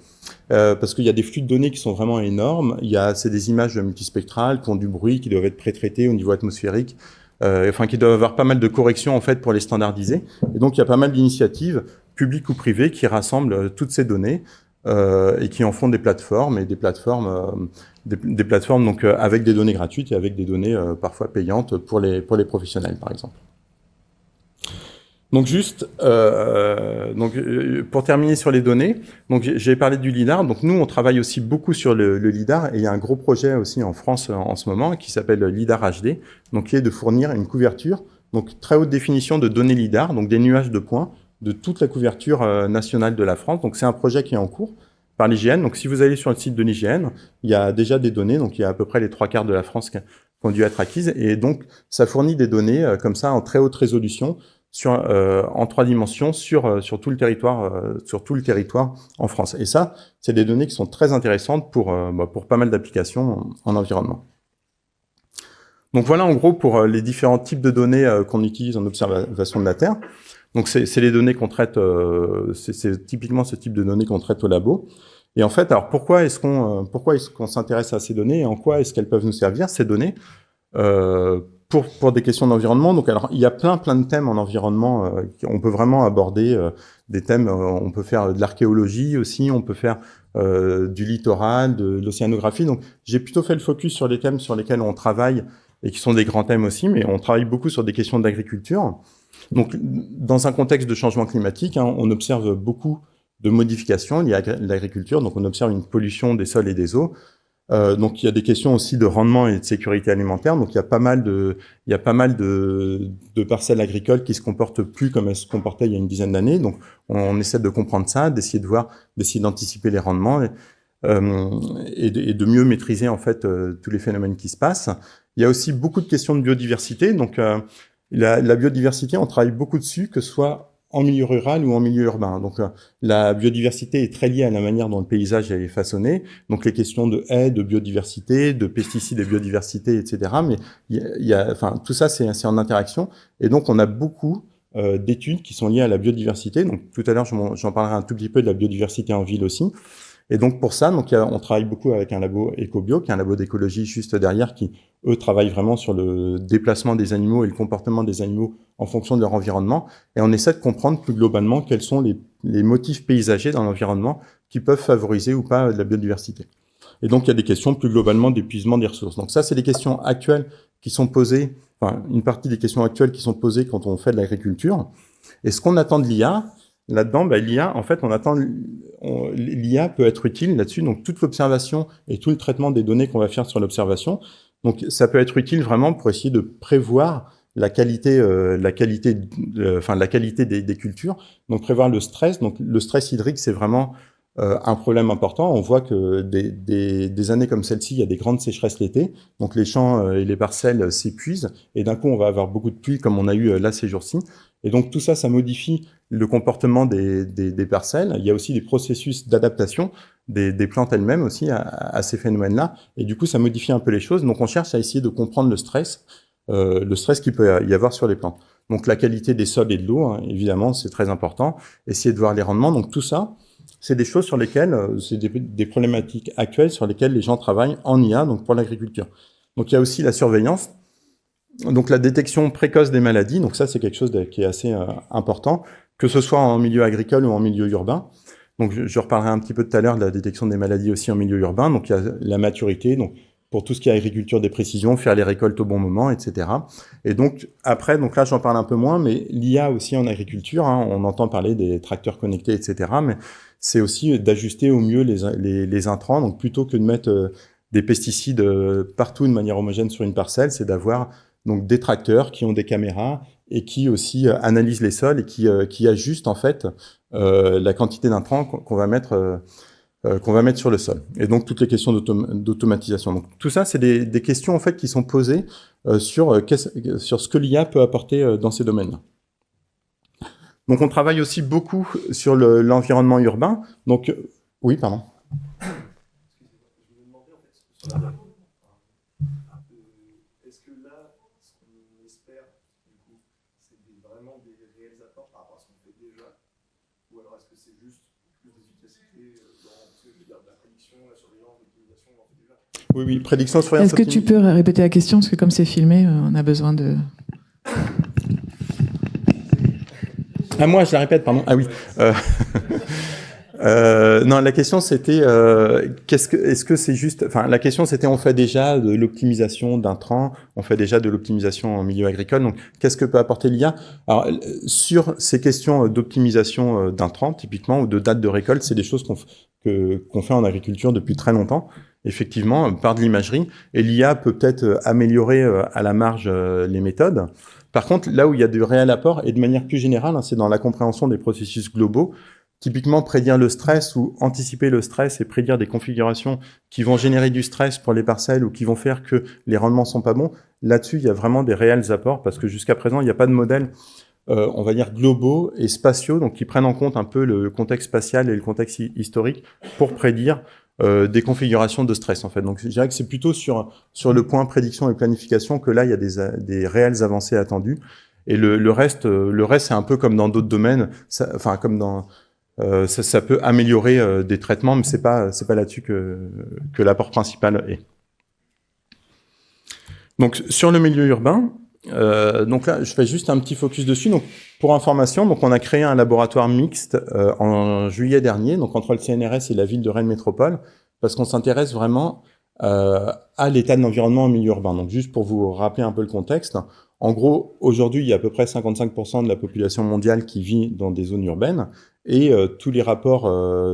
parce qu'il y a des flux de données qui sont vraiment énormes. C'est des images multispectrales qui ont du bruit, qui doivent être pré-traitées au niveau atmosphérique, qui doivent avoir pas mal de corrections en fait pour les standardiser. Et donc il y a pas mal d'initiatives, publiques ou privées, qui rassemblent toutes ces données et qui en font des plateformes et des plateformes donc avec des données gratuites et avec des données parfois payantes pour les professionnels par exemple. Donc juste pour terminer sur les données, donc j'ai parlé du lidar. Donc nous on travaille aussi beaucoup sur le lidar et il y a un gros projet aussi en France en ce moment qui s'appelle lidar HD, donc qui est de fournir une couverture donc très haute définition de données lidar, donc des nuages de points de toute la couverture nationale de la France. Donc c'est un projet qui est en cours par l'IGN. Donc si vous allez sur le site de l'IGN, il y a déjà des données, donc il y a à peu près les 3/4 de la France qui ont dû être acquises, et donc ça fournit des données comme ça en très haute résolution en 3 dimensions sur tout le territoire en France. Et ça, c'est des données qui sont très intéressantes pour pas mal d'applications en environnement. Donc voilà en gros pour les différents types de données qu'on utilise en observation de la Terre. Donc c'est les données qu'on traite, c'est typiquement ce type de données qu'on traite au labo. Et en fait, alors pourquoi est-ce qu'on s'intéresse à ces données et en quoi est-ce qu'elles peuvent nous servir ces données pour des questions d'environnement? Donc alors il y a plein de thèmes en environnement. On peut vraiment aborder des thèmes. On peut faire de l'archéologie aussi. On peut faire du littoral, de l'océanographie. Donc j'ai plutôt fait le focus sur les thèmes sur lesquels on travaille et qui sont des grands thèmes aussi, mais on travaille beaucoup sur des questions d'agriculture. Donc, dans un contexte de changement climatique, on observe beaucoup de modifications liées à l'agriculture. Donc, on observe une pollution des sols et des eaux. Donc, il y a des questions aussi de rendement et de sécurité alimentaire. Donc, il y a pas mal de parcelles agricoles qui se comportent plus comme elles se comportaient il y a une dizaine d'années. Donc, on essaie de comprendre ça, d'essayer d'anticiper les rendements et de mieux maîtriser en fait tous les phénomènes qui se passent. Il y a aussi beaucoup de questions de biodiversité. Donc, la biodiversité, on travaille beaucoup dessus, que ce soit en milieu rural ou en milieu urbain. Donc, la biodiversité est très liée à la manière dont le paysage est façonné. Donc, les questions de haies, de biodiversité, de pesticides et biodiversité, etc. Mais tout ça, c'est en interaction. Et donc, on a beaucoup d'études qui sont liées à la biodiversité. Donc, tout à l'heure, j'en parlerai un tout petit peu de la biodiversité en ville aussi. Et donc pour ça, on travaille beaucoup avec un labo Ecobio, qui est un labo d'écologie juste derrière, qui eux travaillent vraiment sur le déplacement des animaux et le comportement des animaux en fonction de leur environnement. Et on essaie de comprendre plus globalement quels sont les motifs paysagers dans l'environnement qui peuvent favoriser ou pas la biodiversité. Et donc il y a des questions plus globalement d'épuisement des ressources. Donc ça, c'est des questions actuelles qui sont posées, enfin une partie des questions actuelles qui sont posées quand on fait de l'agriculture. Et ce qu'on attend de l'IA, là-dedans, l'IA, en fait, l'IA peut être utile là-dessus. Donc, toute l'observation et tout le traitement des données qu'on va faire sur l'observation. Donc, ça peut être utile vraiment pour essayer de prévoir la qualité des cultures. Donc, prévoir le stress. Donc, le stress hydrique, c'est vraiment un problème important. On voit que des années comme celle-ci, il y a des grandes sécheresses l'été. Donc, les champs et les parcelles s'épuisent. Et d'un coup, on va avoir beaucoup de pluie comme on a eu là ces jours-ci. Et donc, tout ça, ça modifie le comportement des parcelles. Il y a aussi des processus d'adaptation des plantes elles-mêmes aussi à ces phénomènes-là. Et du coup, ça modifie un peu les choses. Donc, on cherche à essayer de comprendre le stress qu'il peut y avoir sur les plantes. Donc, la qualité des sols et de l'eau, évidemment, c'est très important. Essayer de voir les rendements. Donc, tout ça, c'est des choses sur lesquelles, c'est des problématiques actuelles sur lesquelles les gens travaillent en IA, donc pour l'agriculture. Donc, il y a aussi la surveillance. Donc, la détection précoce des maladies. Donc, ça, c'est quelque chose qui est assez important, que ce soit en milieu agricole ou en milieu urbain. Donc, je reparlerai un petit peu tout à l'heure de la détection des maladies aussi en milieu urbain. Donc, il y a la maturité, donc pour tout ce qui est agriculture des précisions, faire les récoltes au bon moment, etc. Et donc, après, donc là, j'en parle un peu moins, mais l'IA aussi en agriculture, on entend parler des tracteurs connectés, etc. Mais c'est aussi d'ajuster au mieux les intrants. Donc, plutôt que de mettre des pesticides partout de manière homogène sur une parcelle, c'est d'avoir donc des tracteurs qui ont des caméras et qui aussi analysent les sols et qui ajustent en fait la quantité d'intrants qu'on va mettre sur le sol. Et donc toutes les questions d'automatisation. Donc tout ça, c'est des questions en fait qui sont posées sur ce que l'IA peut apporter dans ces domaines-là. Donc on travaille aussi beaucoup sur l'environnement urbain. Donc oui, pardon. Oui, prédiction, surveillance. Est-ce que tu peux répéter la question? Parce que comme c'est filmé, on a besoin de... Ah, moi, je la répète, pardon. Ah oui. Non, la question c'était est-ce que c'est juste, enfin la question c'était on fait déjà de l'optimisation d'intrants, on fait déjà de l'optimisation en milieu agricole, donc qu'est-ce que peut apporter l'IA? Alors sur ces questions d'optimisation d'intrants typiquement ou de date de récolte, c'est des choses qu'on fait en agriculture depuis très longtemps, effectivement par de l'imagerie, et l'IA peut peut-être améliorer à la marge les méthodes. Par contre, là où il y a de réels apports, et de manière plus générale, c'est dans la compréhension des processus globaux, typiquement prédire le stress ou anticiper le stress et prédire des configurations qui vont générer du stress pour les parcelles ou qui vont faire que les rendements sont pas bons. Là-dessus, il y a vraiment des réels apports parce que jusqu'à présent, il n'y a pas de modèles, on va dire globaux et spatiaux, donc qui prennent en compte un peu le contexte spatial et le contexte historique pour prédire des configurations de stress en fait. Donc je dirais que c'est plutôt sur le point prédiction et planification que là il y a des réelles avancées attendues. Et le reste c'est un peu comme dans d'autres domaines, enfin comme dans ça peut améliorer des traitements, mais c'est pas là-dessus que l'apport principal est. Donc sur le milieu urbain, donc là je fais juste un petit focus dessus. Donc pour information, donc on a créé un laboratoire mixte en juillet dernier, donc entre le CNRS et la ville de Rennes Métropole, parce qu'on s'intéresse vraiment à l'état de l'environnement en milieu urbain. Donc juste pour vous rappeler un peu le contexte, en gros aujourd'hui il y a à peu près 55% de la population mondiale qui vit dans des zones urbaines, et tous les rapports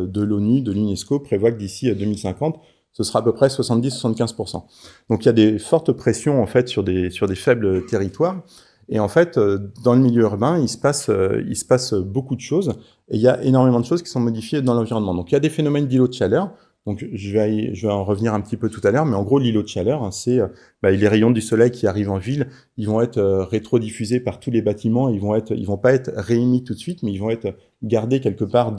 de l'ONU, de l'UNESCO prévoient que d'ici 2050 ce sera à peu près 70-75%. Donc il y a des fortes pressions en fait sur des faibles territoires. Et en fait, dans le milieu urbain, il se passe beaucoup de choses. Et il y a énormément de choses qui sont modifiées dans l'environnement. Donc il y a des phénomènes d'îlots de chaleur. Donc je vais en revenir un petit peu tout à l'heure, mais en gros l'îlot de chaleur, c'est les rayons du soleil qui arrivent en ville, ils vont être rétrodiffusés par tous les bâtiments, ils vont pas être réémis tout de suite, mais ils vont être gardés quelque part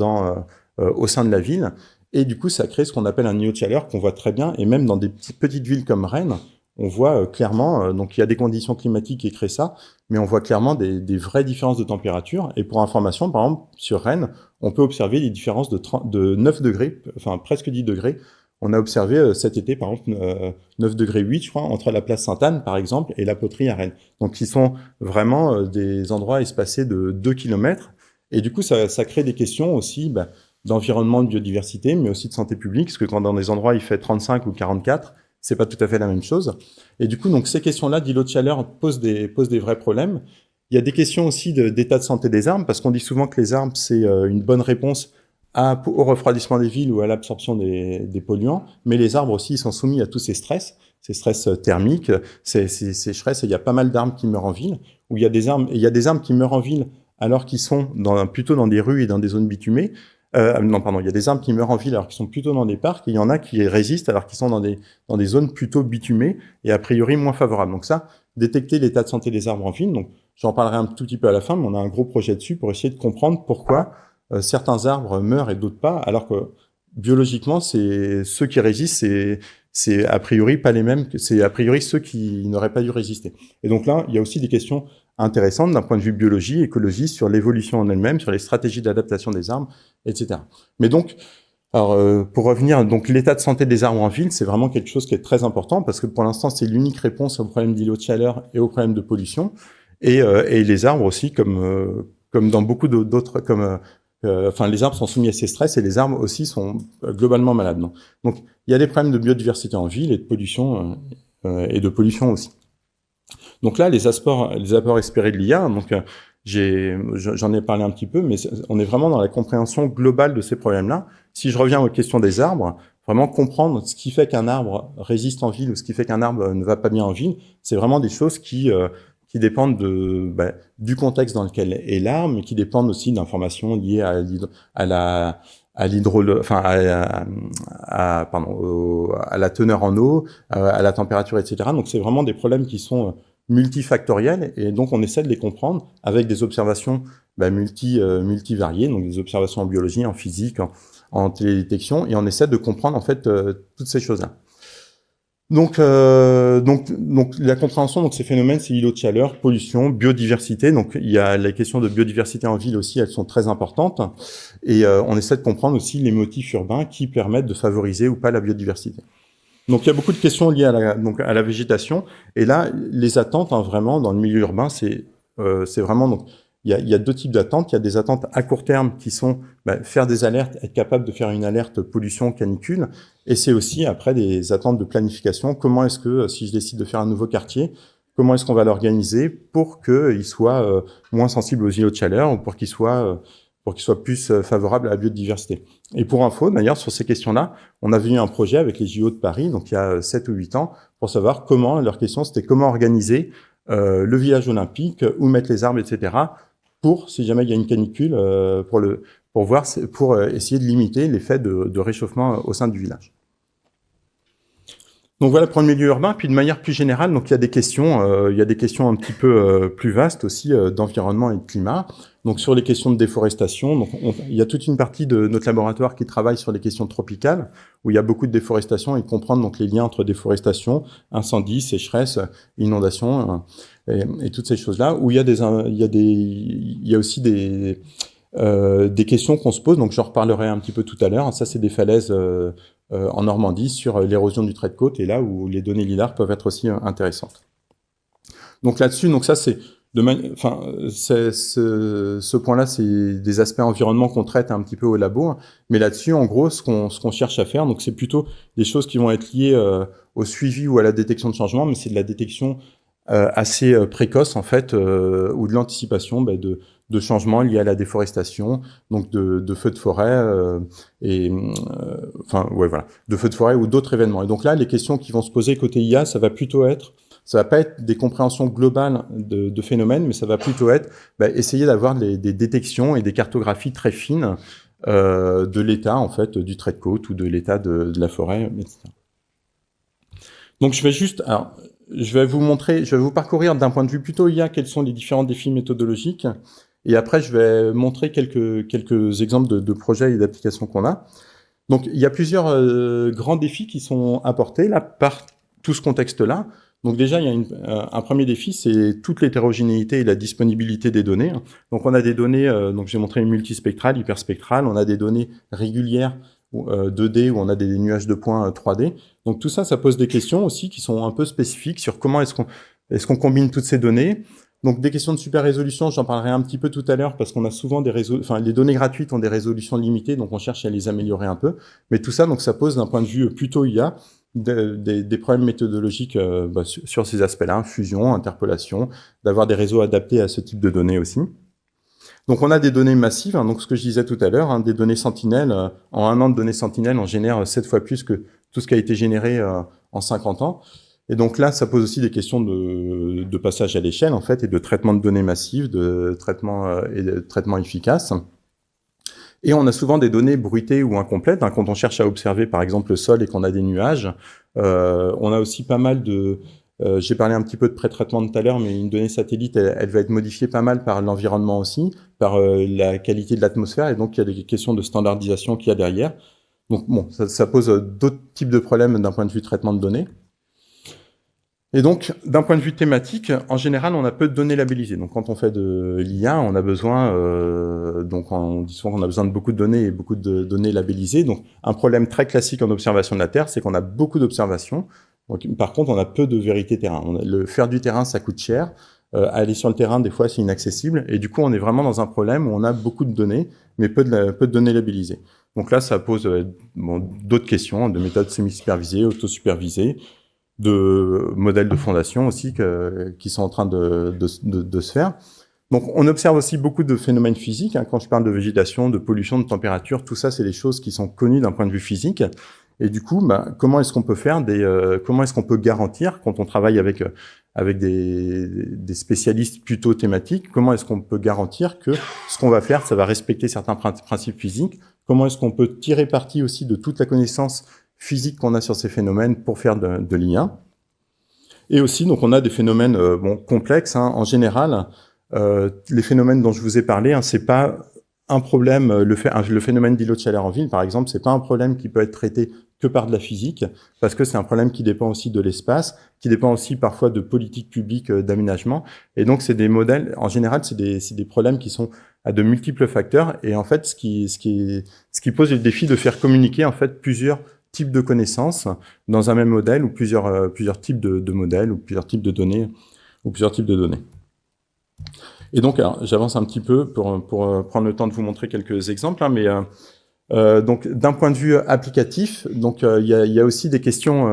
au sein de la ville. Et du coup, ça crée ce qu'on appelle un îlot de chaleur qu'on voit très bien, et même dans des petites villes comme Rennes, on voit clairement, donc il y a des conditions climatiques qui créent ça, mais on voit clairement des vraies différences de température. Et pour information, par exemple, sur Rennes, on peut observer des différences de 9 degrés, enfin presque 10 degrés. On a observé cet été, par exemple, 9 degrés 8, je crois, entre la place Sainte-Anne, par exemple, et la Poterie à Rennes. Donc, qui sont vraiment des endroits espacés de 2 kilomètres. Et du coup, ça crée des questions aussi d'environnement, de biodiversité, mais aussi de santé publique, parce que quand dans des endroits il fait 35 ou 44, c'est pas tout à fait la même chose. Et du coup, donc ces questions-là d'îlots de chaleur posent des vrais problèmes. Il y a des questions aussi d'état de santé des arbres, parce qu'on dit souvent que les arbres, c'est une bonne réponse au refroidissement des villes ou à l'absorption des polluants, mais les arbres aussi sont soumis à tous ces stress thermiques, ces sécheresses, et il y a pas mal d'arbres qui meurent en ville, où il y a des arbres qui meurent en ville alors qu'ils sont plutôt dans des rues et dans des zones bitumées. Il y a des arbres qui meurent en ville alors qu'ils sont plutôt dans des parcs, et il y en a qui résistent alors qu'ils sont dans des zones plutôt bitumées et a priori moins favorables. Donc ça, détecter l'état de santé des arbres en ville, donc j'en parlerai un tout petit peu à la fin, mais on a un gros projet dessus pour essayer de comprendre pourquoi certains arbres meurent et d'autres pas, alors que biologiquement, c'est ceux qui résistent, c'est a priori pas les mêmes, c'est a priori ceux qui n'auraient pas dû résister. Et donc là, il y a aussi des questions intéressantes d'un point de vue biologie, écologie, sur l'évolution en elle-même, sur les stratégies d'adaptation des arbres, etc. Mais donc, pour revenir, donc l'état de santé des arbres en ville, c'est vraiment quelque chose qui est très important parce que pour l'instant, c'est l'unique réponse au problème d'îlots de chaleur et au problème de pollution. Et les arbres aussi, comme dans beaucoup d'autres, les arbres sont soumis à ces stress et les arbres aussi sont globalement malades. Donc, il y a des problèmes de biodiversité en ville et de pollution aussi. Donc là, les apports espérés de l'IA, donc j'en ai parlé un petit peu, mais on est vraiment dans la compréhension globale de ces problèmes-là. Si je reviens aux questions des arbres, vraiment comprendre ce qui fait qu'un arbre résiste en ville ou ce qui fait qu'un arbre ne va pas bien en ville, c'est vraiment des choses qui dépendent du contexte dans lequel est l'arbre, mais qui dépendent aussi d'informations liées à la teneur en eau, à la température, etc. Donc c'est vraiment des problèmes qui sont multifactoriels, et donc on essaie de les comprendre avec des observations multivariées, donc des observations en biologie, en physique, en télédétection, et on essaie de comprendre en fait toutes ces choses-là. Donc la compréhension de ces phénomènes, c'est îlots de chaleur, pollution, biodiversité. Donc il y a les questions de biodiversité en ville aussi, elles sont très importantes, et on essaie de comprendre aussi les motifs urbains qui permettent de favoriser ou pas la biodiversité. Donc il y a beaucoup de questions liées à la végétation, et là les attentes vraiment dans le milieu urbain, c'est vraiment donc il y a deux types d'attentes. Il y a des attentes à court terme qui sont faire des alertes, être capable de faire une alerte pollution canicule, et c'est aussi après des attentes de planification. Comment est-ce que si je décide de faire un nouveau quartier, comment est-ce qu'on va l'organiser pour qu'il soit moins sensible aux îlots de chaleur, ou pour qu'il soit plus favorable à la biodiversité. Et pour info, d'ailleurs, sur ces questions-là, on avait eu un projet avec les JO de Paris, donc il y a 7 ou 8 ans, pour savoir leur question, c'était comment organiser le village olympique, où mettre les arbres, etc. Pour, si jamais il y a une canicule, pour essayer de limiter l'effet de réchauffement au sein du village. Donc voilà pour le milieu urbain. Puis de manière plus générale, donc il y a des questions un petit peu plus vastes aussi d'environnement et de climat. Donc sur les questions de déforestation, donc il y a toute une partie de notre laboratoire qui travaille sur les questions tropicales, où il y a beaucoup de déforestation et comprendre donc les liens entre déforestation, incendie, sécheresse, inondation et toutes ces choses-là. Où il y a aussi des questions qu'on se pose. Donc j'en reparlerai un petit peu tout à l'heure. Ça c'est des falaises en Normandie sur l'érosion du trait de côte et là où les données lidar peuvent être aussi intéressantes. Donc là-dessus, donc ça c'est ce point-là, c'est des aspects environnement qu'on traite un petit peu au labo, mais là-dessus, en gros, ce qu'on cherche à faire, donc c'est plutôt des choses qui vont être liées au suivi ou à la détection de changement, mais c'est de la détection assez précoce en fait, ou de l'anticipation de changements liés à la déforestation, donc de feux de forêt de feux de forêt ou d'autres événements. Et donc là, les questions qui vont se poser côté IA, ça va pas être des compréhensions globales de phénomènes, mais ça va plutôt être essayer d'avoir des détections et des cartographies très fines de l'état en fait du trait de côte ou de l'état de la forêt, etc. Donc je vais vous parcourir d'un point de vue plutôt IA quels sont les différents défis méthodologiques, et après je vais montrer quelques exemples de projets et d'applications qu'on a. Donc il y a plusieurs grands défis qui sont apportés là par tout ce contexte-là. Donc déjà, il y a un premier défi, c'est toute l'hétérogénéité et la disponibilité des données. Donc on a des données, donc j'ai montré multispectrales, hyperspectrales, on a des données régulières 2D où on a des nuages de points 3D. Donc tout ça, ça pose des questions aussi qui sont un peu spécifiques sur comment est-ce qu'on combine toutes ces données. Donc des questions de super résolution, j'en parlerai un petit peu tout à l'heure parce qu'on a souvent les données gratuites ont des résolutions limitées, donc on cherche à les améliorer un peu. Mais tout ça, donc ça pose d'un point de vue plutôt IA des problèmes méthodologiques sur ces aspects-là, fusion, interpolation, d'avoir des réseaux adaptés à ce type de données aussi. Donc on a des données massives, donc ce que je disais tout à l'heure, des données sentinelles. En un an de données sentinelles, on génère 7 fois plus que tout ce qui a été généré en 50 ans. Et donc là, ça pose aussi des questions de passage à l'échelle, en fait, et de traitement de données massives, de traitement efficace. Et on a souvent des données bruitées ou incomplètes. Quand on cherche à observer, par exemple, le sol et qu'on a des nuages, on a aussi pas mal de... j'ai parlé un petit peu de pré-traitement tout à l'heure, mais une donnée satellite, elle va être modifiée pas mal par l'environnement aussi, par la qualité de l'atmosphère, et donc il y a des questions de standardisation qu'il y a derrière. Donc bon, ça pose d'autres types de problèmes d'un point de vue traitement de données. Et donc, d'un point de vue thématique, en général, on a peu de données labellisées. Donc, quand on fait de l'IA, on a besoin, on dit souvent qu'on a besoin de beaucoup de données et beaucoup de données labellisées. Donc, un problème très classique en observation de la Terre, c'est qu'on a beaucoup d'observations. Par contre, on a peu de vérité terrain. Faire du terrain, ça coûte cher. Aller sur le terrain, des fois, c'est inaccessible. Et du coup, on est vraiment dans un problème où on a beaucoup de données, mais peu de données labellisées. Donc là, ça pose d'autres questions, de méthodes semi-supervisées, auto-supervisées, de modèles de fondation aussi qui sont en train de se faire. Donc, on observe aussi beaucoup de phénomènes physiques. Quand je parle de végétation, de pollution, de température, tout ça, c'est des choses qui sont connues d'un point de vue physique. Et du coup, comment est-ce qu'on peut faire comment est-ce qu'on peut garantir, quand on travaille avec des spécialistes plutôt thématiques, comment est-ce qu'on peut garantir que ce qu'on va faire, ça va respecter certains principes physiques? Comment est-ce qu'on peut tirer parti aussi de toute la connaissance physique qu'on a sur ces phénomènes pour faire de l'IA? Et aussi, donc, on a des phénomènes complexes. En général, les phénomènes dont je vous ai parlé, c'est pas un problème. Le phénomène d'îlot de chaleur en ville, par exemple, c'est pas un problème qui peut être traité que par de la physique, parce que c'est un problème qui dépend aussi de l'espace, qui dépend aussi parfois de politiques publiques d'aménagement. Et donc, c'est des modèles. En général, c'est des problèmes qui sont à de multiples facteurs. Et en fait, ce qui pose le défi de faire communiquer en fait plusieurs types de connaissances dans un même modèle, ou plusieurs types de modèles, ou plusieurs types de données, Et donc, alors, j'avance un petit peu pour prendre le temps de vous montrer quelques exemples, donc, d'un point de vue applicatif, donc il y a aussi des questions,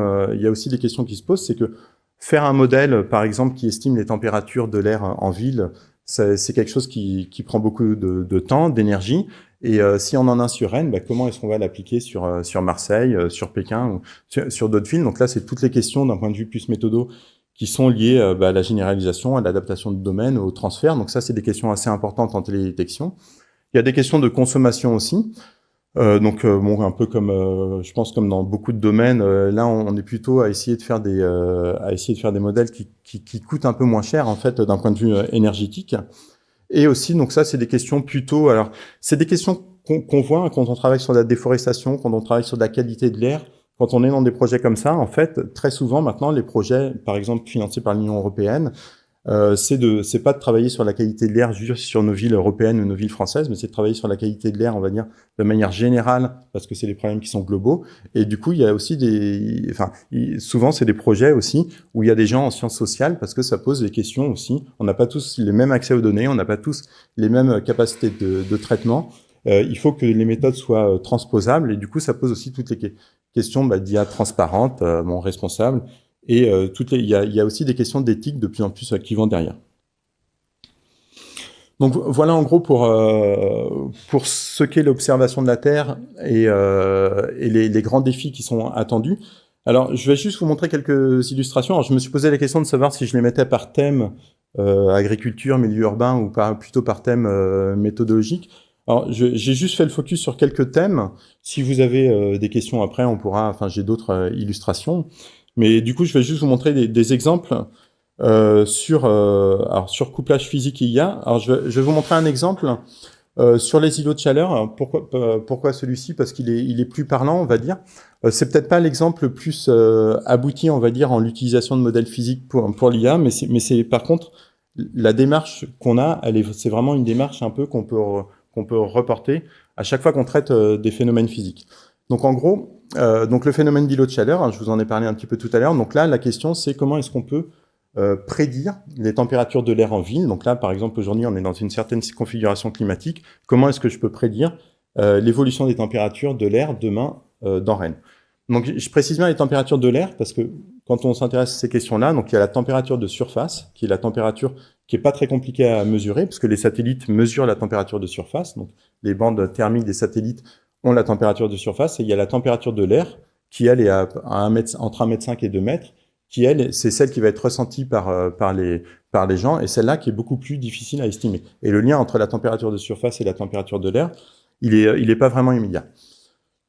qui se posent, c'est que faire un modèle, par exemple, qui estime les températures de l'air en ville, c'est quelque chose qui prend beaucoup de temps, d'énergie. Et si on en a sur Rennes, comment est-ce qu'on va l'appliquer sur Marseille, sur Pékin ou sur d'autres villes? Donc là, c'est toutes les questions d'un point de vue plus méthodo qui sont liées à la généralisation, à l'adaptation de domaine, au transfert. Donc ça, c'est des questions assez importantes en télédétection. Il y a des questions de consommation aussi. Bon, un peu comme, je pense, comme dans beaucoup de domaines, là, on est plutôt à essayer de faire des modèles qui coûtent un peu moins cher, en fait, d'un point de vue énergétique. Et aussi, donc ça, c'est des questions plutôt, alors, c'est des questions qu'on voit quand on travaille sur la déforestation, quand on travaille sur la qualité de l'air. Quand on est dans des projets comme ça, en fait, très souvent maintenant, les projets, par exemple, financés par l'Union européenne, c'est pas de travailler sur la qualité de l'air juste sur nos villes européennes ou nos villes françaises, mais c'est de travailler sur la qualité de l'air, on va dire, de manière générale, parce que c'est des problèmes qui sont globaux. Et du coup, il y a aussi souvent, c'est des projets aussi où il y a des gens en sciences sociales, parce que ça pose des questions aussi. On n'a pas tous les mêmes accès aux données, on n'a pas tous les mêmes capacités de traitement. Il faut que les méthodes soient transposables, et du coup, ça pose aussi toutes les questions d'IA transparente, responsable. Et il y a aussi des questions d'éthique de plus en plus qui vont derrière. Donc voilà en gros pour ce qu'est l'observation de la Terre et les grands défis qui sont attendus. Alors je vais juste vous montrer quelques illustrations. Alors je me suis posé la question de savoir si je les mettais par thème agriculture, milieu urbain ou plutôt par thème méthodologique. Alors j'ai juste fait le focus sur quelques thèmes. Si vous avez des questions après, j'ai d'autres illustrations. Mais du coup, je vais juste vous montrer des exemples sur couplage physique et IA. Alors, je vais vous montrer un exemple sur les îlots de chaleur. Alors, pourquoi celui-ci? Parce qu'il est plus parlant, on va dire. C'est peut-être pas l'exemple le plus abouti, on va dire, en l'utilisation de modèles physiques pour l'IA, mais c'est par contre la démarche qu'on a. C'est vraiment une démarche un peu qu'on peut reporter à chaque fois qu'on traite des phénomènes physiques. Donc en gros, le phénomène d'îlot de chaleur, je vous en ai parlé un petit peu tout à l'heure. Donc là, la question, c'est comment est-ce qu'on peut prédire les températures de l'air en ville. Donc là, par exemple, aujourd'hui, on est dans une certaine configuration climatique. Comment est-ce que je peux prédire l'évolution des températures de l'air demain dans Rennes? Donc je précise bien les températures de l'air parce que quand on s'intéresse à ces questions-là, donc il y a la température de surface, qui est la température qui est pas très compliquée à mesurer, parce que les satellites mesurent la température de surface. Donc les bandes thermiques des satellites ont la température de surface, et il y a la température de l'air qui, elle, est entre 1,5 m et 2 mètres, qui, elle, c'est celle qui va être ressentie par les gens, et celle-là qui est beaucoup plus difficile à estimer. Et le lien entre la température de surface et la température de l'air, il est pas vraiment immédiat.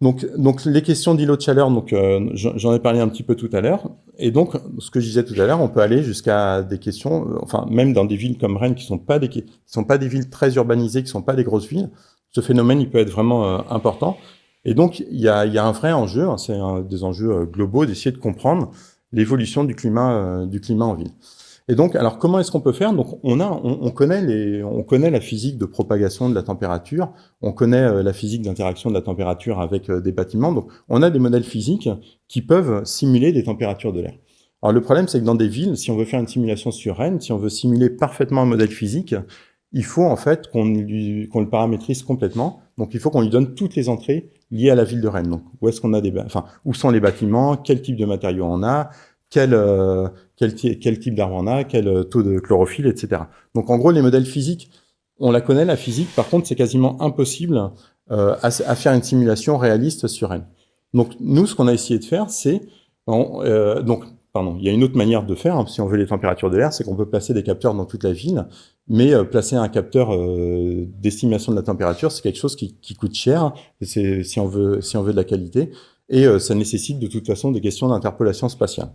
Donc les questions d'îlots de chaleur, j'en ai parlé un petit peu tout à l'heure, et donc ce que je disais tout à l'heure, on peut aller jusqu'à des questions, même dans des villes comme Rennes qui sont pas des villes très urbanisées, qui sont pas des grosses villes. Ce phénomène, il peut être vraiment important. Et donc, il y a un vrai enjeu, c'est un des enjeux globaux, d'essayer de comprendre l'évolution du climat en ville. Et donc, alors, comment est-ce qu'on peut faire? Donc, on connaît la physique de propagation de la température, on connaît la physique d'interaction de la température avec des bâtiments. Donc, on a des modèles physiques qui peuvent simuler des températures de l'air. Alors, le problème, c'est que dans des villes, si on veut faire une simulation sur Rennes, si on veut simuler parfaitement un modèle physique, il faut en fait qu'on le paramétrise complètement. Donc il faut qu'on lui donne toutes les entrées liées à la ville de Rennes. Donc où est-ce qu'on a où sont les bâtiments, quel type de matériaux on a, quel type d'arbre on a, quel taux de chlorophylle, etc. Donc en gros les modèles physiques, on la connaît la physique. Par contre c'est quasiment impossible à faire une simulation réaliste sur Rennes. Donc nous ce qu'on a essayé de faire c'est il y a une autre manière de faire, si on veut les températures de l'air, c'est qu'on peut placer des capteurs dans toute la ville, mais placer un capteur d'estimation de la température, c'est quelque chose qui coûte cher, si on veut de la qualité, et ça nécessite de toute façon des questions d'interpolation spatiale.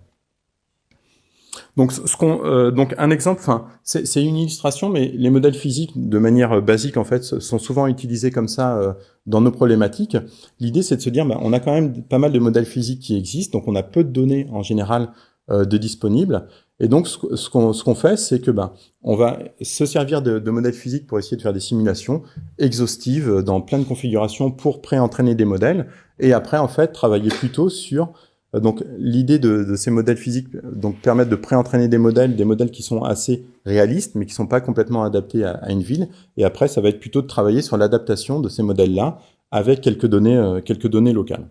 Donc un exemple, c'est une illustration, mais les modèles physiques, de manière basique en fait, sont souvent utilisés comme ça dans nos problématiques. L'idée, c'est de se dire, on a quand même pas mal de modèles physiques qui existent, donc on a peu de données en général de disponibles. Et donc, ce qu'on fait, c'est que on va se servir de modèles physiques pour essayer de faire des simulations exhaustives dans plein de configurations pour pré-entraîner des modèles, et après en fait travailler plutôt sur donc l'idée de ces modèles physiques permettre de pré-entraîner des modèles qui sont assez réalistes mais qui sont pas complètement adaptés à une ville, et après ça va être plutôt de travailler sur l'adaptation de ces modèles-là avec quelques données locales.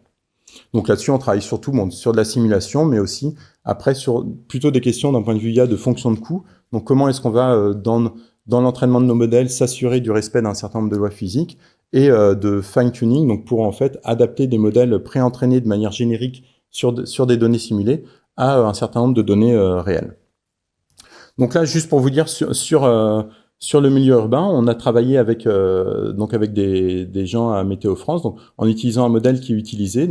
Donc là-dessus on travaille surtout sur de la simulation, mais aussi après sur plutôt des questions d'un point de vue IA de fonction de coût. Donc comment est-ce qu'on va dans l'entraînement de nos modèles s'assurer du respect d'un certain nombre de lois physiques et de fine-tuning, donc pour en fait adapter des modèles pré-entraînés de manière générique sur des données simulées à un certain nombre de données réelles. Donc là, juste pour vous dire sur le milieu urbain, on a travaillé avec des gens à Météo France, donc en utilisant un modèle qui est utilisé,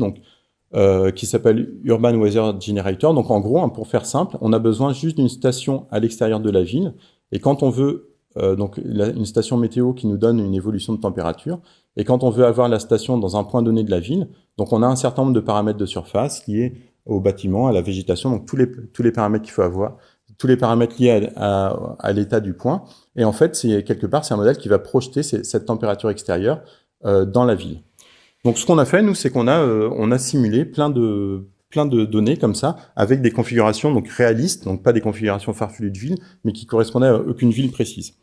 qui s'appelle Urban Weather Generator. Donc en gros, pour faire simple, on a besoin juste d'une station à l'extérieur de la ville, et quand on veut une station météo qui nous donne une évolution de température, et quand on veut avoir la station dans un point donné de la ville, donc on a un certain nombre de paramètres de surface liés au bâtiment, à la végétation, donc tous les paramètres qu'il faut avoir, tous les paramètres liés à l'état du point. Et en fait, c'est un modèle qui va projeter cette température extérieure dans la ville. Donc, ce qu'on a fait, nous, c'est qu'on a simulé plein de données comme ça, avec des configurations donc réalistes, donc pas des configurations farfelues de ville, mais qui correspondaient à aucune ville précise.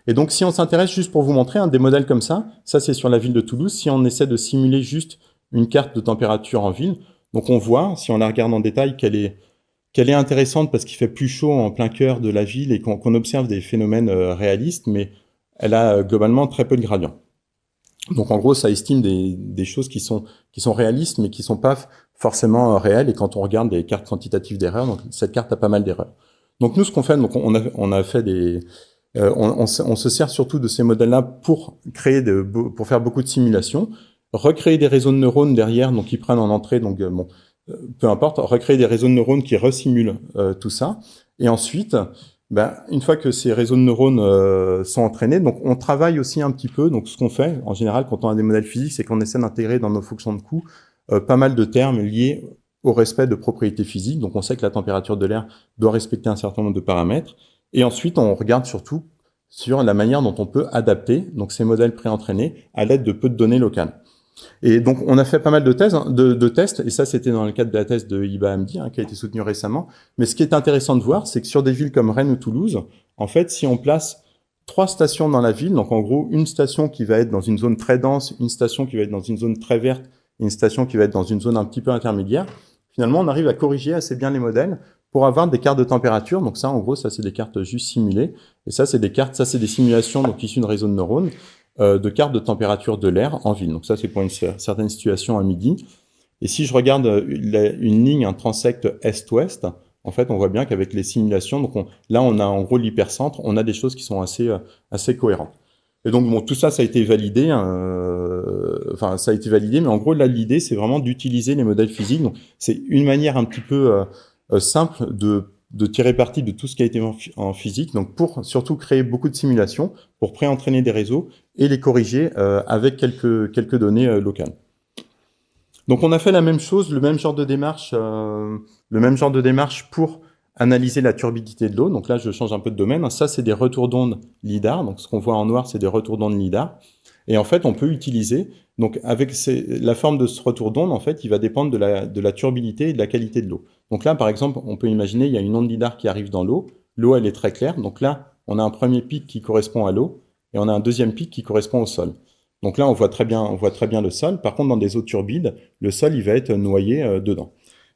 Et donc, si on s'intéresse, juste pour vous montrer, des modèles comme ça c'est sur la ville de Toulouse. Si on essaie de simuler juste une carte de température en ville, donc on voit, si on la regarde en détail, qu'elle est intéressante parce qu'il fait plus chaud en plein cœur de la ville et qu'on observe des phénomènes réalistes, mais elle a globalement très peu de gradients. Donc en gros, ça estime des choses qui sont réalistes, mais qui sont pas forcément réelles. Et quand on regarde des cartes quantitatives d'erreurs, donc cette carte a pas mal d'erreurs. Donc nous, ce qu'on fait, donc on a fait on se sert surtout de ces modèles-là pour faire beaucoup de simulations, recréer des réseaux de neurones derrière, donc qui prennent en entrée, peu importe, recréer des réseaux de neurones qui resimulent tout ça. Et ensuite, une fois que ces réseaux de neurones sont entraînés, donc on travaille aussi un petit peu. Donc ce qu'on fait en général quand on a des modèles physiques, c'est qu'on essaie d'intégrer dans nos fonctions de coût pas mal de termes liés au respect de propriétés physiques. Donc on sait que la température de l'air doit respecter un certain nombre de paramètres. Et ensuite, on regarde surtout sur la manière dont on peut adapter donc ces modèles préentraînés à l'aide de peu de données locales. Et donc, on a fait pas mal de tests, et ça, c'était dans le cadre de la thèse de IBA-MD, qui a été soutenue récemment. Mais ce qui est intéressant de voir, c'est que sur des villes comme Rennes ou Toulouse, en fait, si on place 3 stations dans la ville, donc en gros, une station qui va être dans une zone très dense, une station qui va être dans une zone très verte, et une station qui va être dans une zone un petit peu intermédiaire, finalement, on arrive à corriger assez bien les modèles pour avoir des cartes de température. Donc ça, en gros, ça, c'est des cartes juste simulées. Et ça, c'est des simulations donc issues de réseaux de neurones, de cartes de température de l'air en ville. Donc ça, c'est pour une certaine situation à midi. Et si je regarde une ligne, un transect est-ouest, en fait, on voit bien qu'avec les simulations, donc là, on a en gros l'hypercentre, on a des choses qui sont assez cohérentes. Et donc, tout ça, ça a été validé. Ça a été validé, mais en gros, là, l'idée, c'est vraiment d'utiliser les modèles physiques. Donc, c'est une manière un petit peu simple de tirer parti de tout ce qui a été en physique, donc pour surtout créer beaucoup de simulations, pour pré-entraîner des réseaux et les corriger avec quelques données locales. Donc on a fait la même chose, le même genre de démarche pour analyser la turbidité de l'eau. Donc là, je change un peu de domaine. Ça, c'est des retours d'ondes LIDAR. Donc ce qu'on voit en noir, c'est des retours d'ondes LIDAR. Et en fait, on peut utiliser, donc avec la forme de ce retour d'onde, en fait, il va dépendre de la turbidité et de la qualité de l'eau. Donc là, par exemple, on peut imaginer, il y a une onde LIDAR qui arrive dans l'eau. L'eau, elle est très claire. Donc là, on a un premier pic qui correspond à l'eau et on a un deuxième pic qui correspond au sol. Donc là, on voit très bien le sol. Par contre, dans des eaux turbides, le sol, il va être noyé dedans.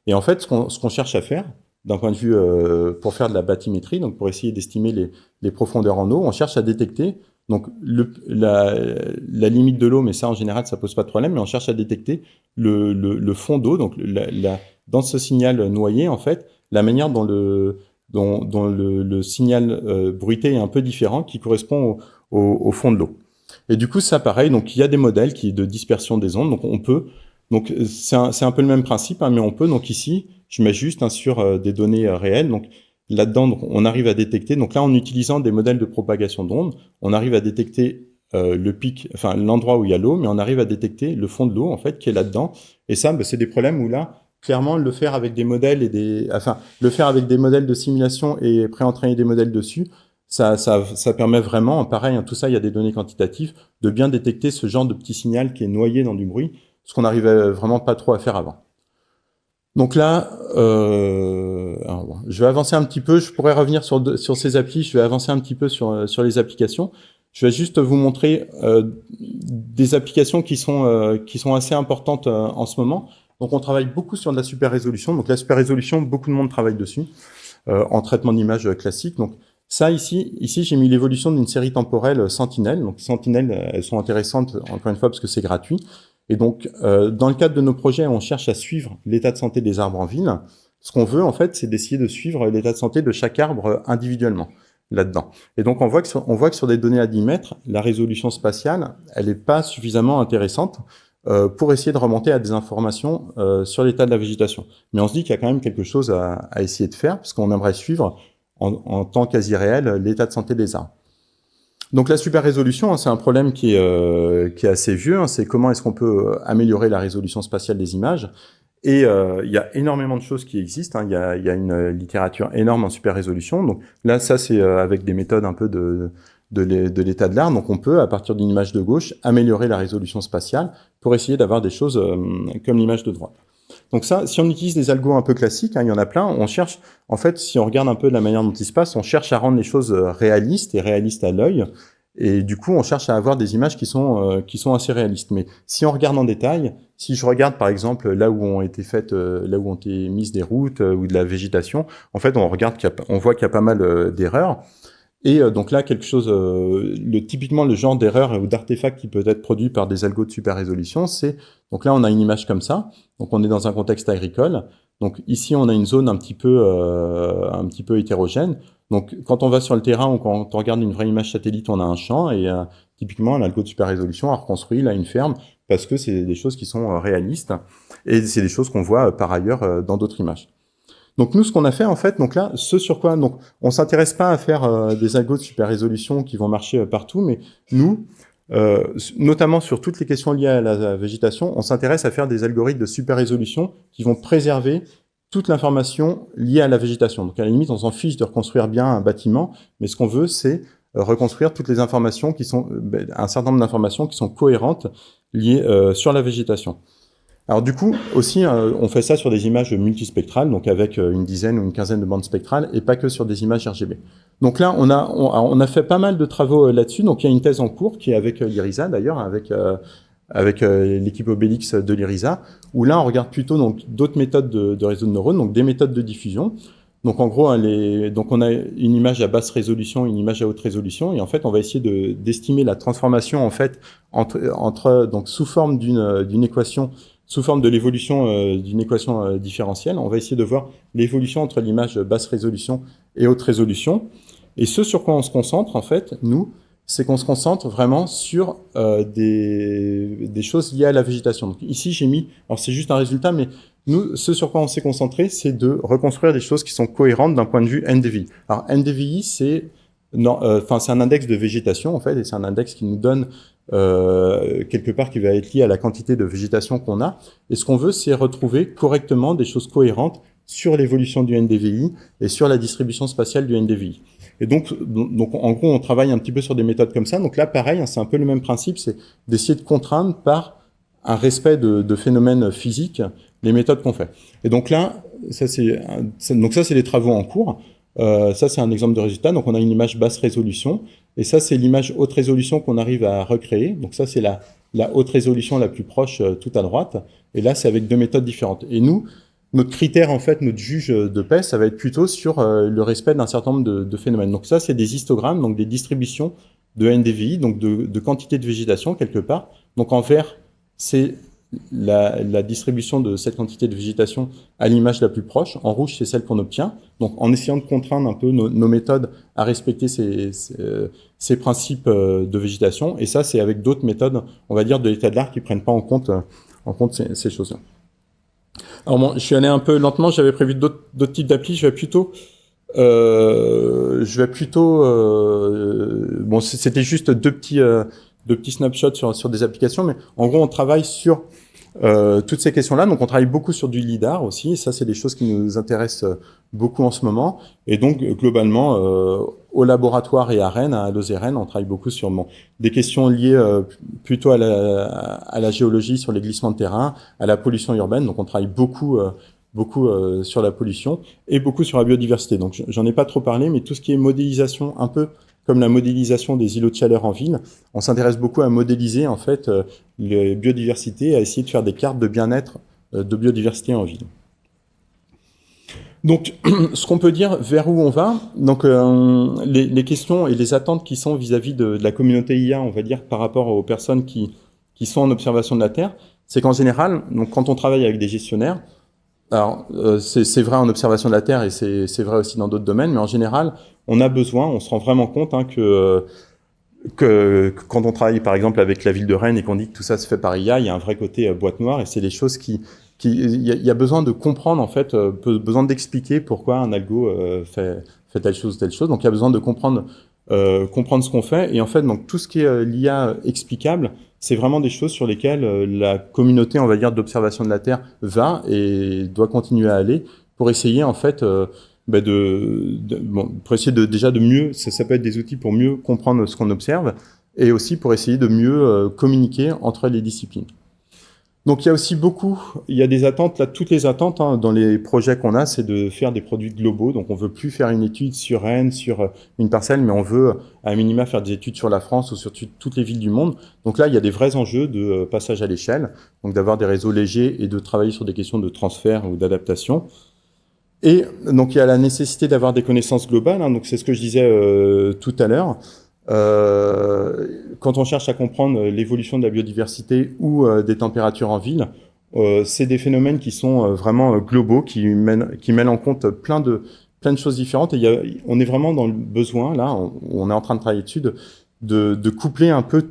Et en fait, ce qu'on cherche à faire, d'un point de vue pour faire de la bathymétrie, donc pour essayer d'estimer les profondeurs en eau, on cherche à détecter donc la limite de l'eau, mais ça en général ça pose pas de problème, mais on cherche à détecter le fond d'eau, donc dans ce signal noyé en fait, la manière dont le signal bruité est un peu différent, qui correspond au fond de l'eau. Et du coup ça pareil, donc il y a des modèles de dispersion des ondes, donc c'est un peu le même principe, mais on peut donc ici je mets juste sur des données réelles, donc là-dedans, donc, on arrive à détecter, donc là, en utilisant des modèles de propagation d'ondes, on arrive à détecter le pic, enfin l'endroit où il y a l'eau, mais on arrive à détecter le fond de l'eau, en fait, qui est là-dedans. Et ça, c'est des problèmes où là, clairement, le faire avec des modèles de simulation et pré-entraîner des modèles dessus, ça permet vraiment, pareil, tout ça, il y a des données quantitatives, de bien détecter ce genre de petit signal qui est noyé dans du bruit, ce qu'on n'arrivait vraiment pas trop à faire avant. Donc là, je vais avancer un petit peu. Je pourrais revenir sur ces applis. Je vais avancer un petit peu sur les applications. Je vais juste vous montrer des applications qui sont assez importantes en ce moment. Donc, on travaille beaucoup sur de la super résolution. Donc, la super résolution, beaucoup de monde travaille dessus en traitement d'image classique. Donc, ça ici, j'ai mis l'évolution d'une série temporelle Sentinel. Donc, Sentinel, elles sont intéressantes encore une fois parce que c'est gratuit. Et donc, dans le cadre de nos projets, on cherche à suivre l'état de santé des arbres en ville. Ce qu'on veut, en fait, c'est d'essayer de suivre l'état de santé de chaque arbre individuellement là-dedans. Et donc, on voit que sur des données à 10 mètres, la résolution spatiale, elle n'est pas suffisamment intéressante pour essayer de remonter à des informations sur l'état de la végétation. Mais on se dit qu'il y a quand même quelque chose à essayer de faire, parce qu'on aimerait suivre en temps quasi réel l'état de santé des arbres. Donc la super résolution, c'est un problème qui est assez vieux. C'est comment est-ce qu'on peut améliorer la résolution spatiale des images. Et il y a énormément de choses qui existent. Il y a une littérature énorme en super résolution. Donc là, ça c'est avec des méthodes un peu de l'état de l'art. Donc on peut, à partir d'une image de gauche, améliorer la résolution spatiale pour essayer d'avoir des choses comme l'image de droite. Donc ça, si on utilise des algos un peu classiques, il y en a plein, on cherche, en fait, si on regarde un peu de la manière dont il se passe, on cherche à rendre les choses réalistes et réalistes à l'œil. Et du coup, on cherche à avoir des images qui sont assez réalistes. Mais si on regarde en détail, si je regarde par exemple là où ont été faites, là où ont été mises des routes ou de la végétation, en fait, on voit qu'il y a pas mal d'erreurs. Et donc là, quelque chose, typiquement le genre d'erreur ou d'artefact qui peut être produit par des algos de super résolution, c'est donc là on a une image comme ça, donc on est dans un contexte agricole. Donc ici on a une zone un petit peu hétérogène. Donc quand on va sur le terrain ou quand on regarde une vraie image satellite, on a un champ et typiquement un algo de super résolution a reconstruit là une ferme parce que c'est des choses qui sont réalistes et c'est des choses qu'on voit par ailleurs dans d'autres images. Donc nous, ce qu'on a fait en fait, donc là, ce sur quoi, donc on s'intéresse pas à faire des algos de super résolution qui vont marcher partout, mais nous, notamment sur toutes les questions liées à la végétation, on s'intéresse à faire des algorithmes de super résolution qui vont préserver toute l'information liée à la végétation. Donc à la limite, on s'en fiche de reconstruire bien un bâtiment, mais ce qu'on veut, c'est reconstruire toutes les informations qui sont, un certain nombre d'informations qui sont cohérentes liées sur la végétation. Alors du coup, aussi, on fait ça sur des images multispectrales, donc avec une dizaine ou une quinzaine de bandes spectrales, et pas que sur des images RGB. Donc là, on a fait pas mal de travaux là-dessus. Donc il y a une thèse en cours qui est avec l'IRISA, d'ailleurs, avec l'équipe Obélix de l'IRISA, où là, on regarde plutôt donc d'autres méthodes de réseau de neurones, donc des méthodes de diffusion. Donc en gros, donc on a une image à basse résolution, une image à haute résolution, et en fait, on va essayer d'estimer la transformation en fait entre donc sous forme d'une équation. Sous forme de l'évolution d'une équation différentielle, on va essayer de voir l'évolution entre l'image basse résolution et haute résolution. Et ce sur quoi on se concentre, en fait, nous, c'est qu'on se concentre vraiment sur des choses liées à la végétation. Donc ici, j'ai mis, alors c'est juste un résultat, mais nous, ce sur quoi on s'est concentré, c'est de reconstruire des choses qui sont cohérentes d'un point de vue NDVI. Alors NDVI, c'est un index de végétation, en fait, et c'est un index qui nous donne quelque part qui va être lié à la quantité de végétation qu'on a. Et ce qu'on veut, c'est retrouver correctement des choses cohérentes sur l'évolution du NDVI et sur la distribution spatiale du NDVI. Et donc, en gros, on travaille un petit peu sur des méthodes comme ça. Donc là, pareil, c'est un peu le même principe, c'est d'essayer de contraindre par un respect de phénomènes physiques les méthodes qu'on fait. Et donc là, ça c'est les travaux en cours. Ça, c'est un exemple de résultat. Donc, on a une image basse résolution. Et ça, c'est l'image haute résolution qu'on arrive à recréer. Donc ça, c'est la haute résolution la plus proche tout à droite. Et là, c'est avec deux méthodes différentes. Et nous, notre critère, en fait, notre juge de paix, ça va être plutôt sur le respect d'un certain nombre de phénomènes. Donc ça, c'est des histogrammes, donc des distributions de NDVI, donc de quantité de végétation quelque part. Donc en vert, c'est la distribution de cette quantité de végétation à l'image la plus proche. En rouge, c'est celle qu'on obtient. Donc, en essayant de contraindre un peu nos méthodes à respecter ces principes de végétation. Et ça, c'est avec d'autres méthodes, on va dire, de l'état de l'art qui prennent pas en compte ces choses-là. Alors bon, je suis allé un peu lentement. J'avais prévu d'autres types d'applis. Je vais plutôt bon, c'était juste deux petits snapshots sur des applications, mais en gros, on travaille sur toutes ces questions-là. Donc, on travaille beaucoup sur du LIDAR aussi. Et ça, c'est des choses qui nous intéressent beaucoup en ce moment. Et donc, globalement, au laboratoire et à Rennes, à Lozérenne, on travaille beaucoup sur des questions liées plutôt à la géologie, sur les glissements de terrain, à la pollution urbaine. Donc, on travaille beaucoup sur la pollution et beaucoup sur la biodiversité. Donc, j'en ai pas trop parlé, mais tout ce qui est modélisation, un peu comme la modélisation des îlots de chaleur en ville, on s'intéresse beaucoup à modéliser en fait les biodiversités, à essayer de faire des cartes de bien-être de biodiversité en ville. Donc, ce qu'on peut dire vers où on va, donc les questions et les attentes qui sont vis-à-vis de la communauté IA, on va dire, par rapport aux personnes qui sont en observation de la Terre, c'est qu'en général, donc quand on travaille avec des gestionnaires, Alors, c'est vrai en observation de la Terre et c'est vrai aussi dans d'autres domaines, mais en général, on a besoin, on se rend vraiment compte que quand on travaille par exemple avec la ville de Rennes et qu'on dit que tout ça se fait par IA, il y a un vrai côté boîte noire et c'est les choses il y a besoin de comprendre en fait, besoin d'expliquer pourquoi un algo fait telle chose, telle chose. Donc il y a besoin de comprendre ce qu'on fait et en fait donc tout ce qui est l'IA explicable, c'est vraiment des choses sur lesquelles la communauté, on va dire, d'observation de la Terre va et doit continuer à aller pour essayer en fait pour essayer déjà de mieux, ça peut être des outils pour mieux comprendre ce qu'on observe et aussi pour essayer de mieux communiquer entre les disciplines. Donc il y a aussi il y a des attentes, là, toutes les attentes dans les projets qu'on a, c'est de faire des produits globaux. Donc on veut plus faire une étude sur Rennes, sur une parcelle, mais on veut à minima faire des études sur la France ou sur toutes les villes du monde. Donc là, il y a des vrais enjeux de passage à l'échelle, donc d'avoir des réseaux légers et de travailler sur des questions de transfert ou d'adaptation. Et donc il y a la nécessité d'avoir des connaissances globales, donc c'est ce que je disais tout à l'heure. Quand on cherche à comprendre l'évolution de la biodiversité ou des températures en ville, c'est des phénomènes qui sont vraiment globaux, qui mènent en compte plein de choses différentes. Et on est vraiment dans le besoin, là, on est en train de travailler dessus, de coupler un peu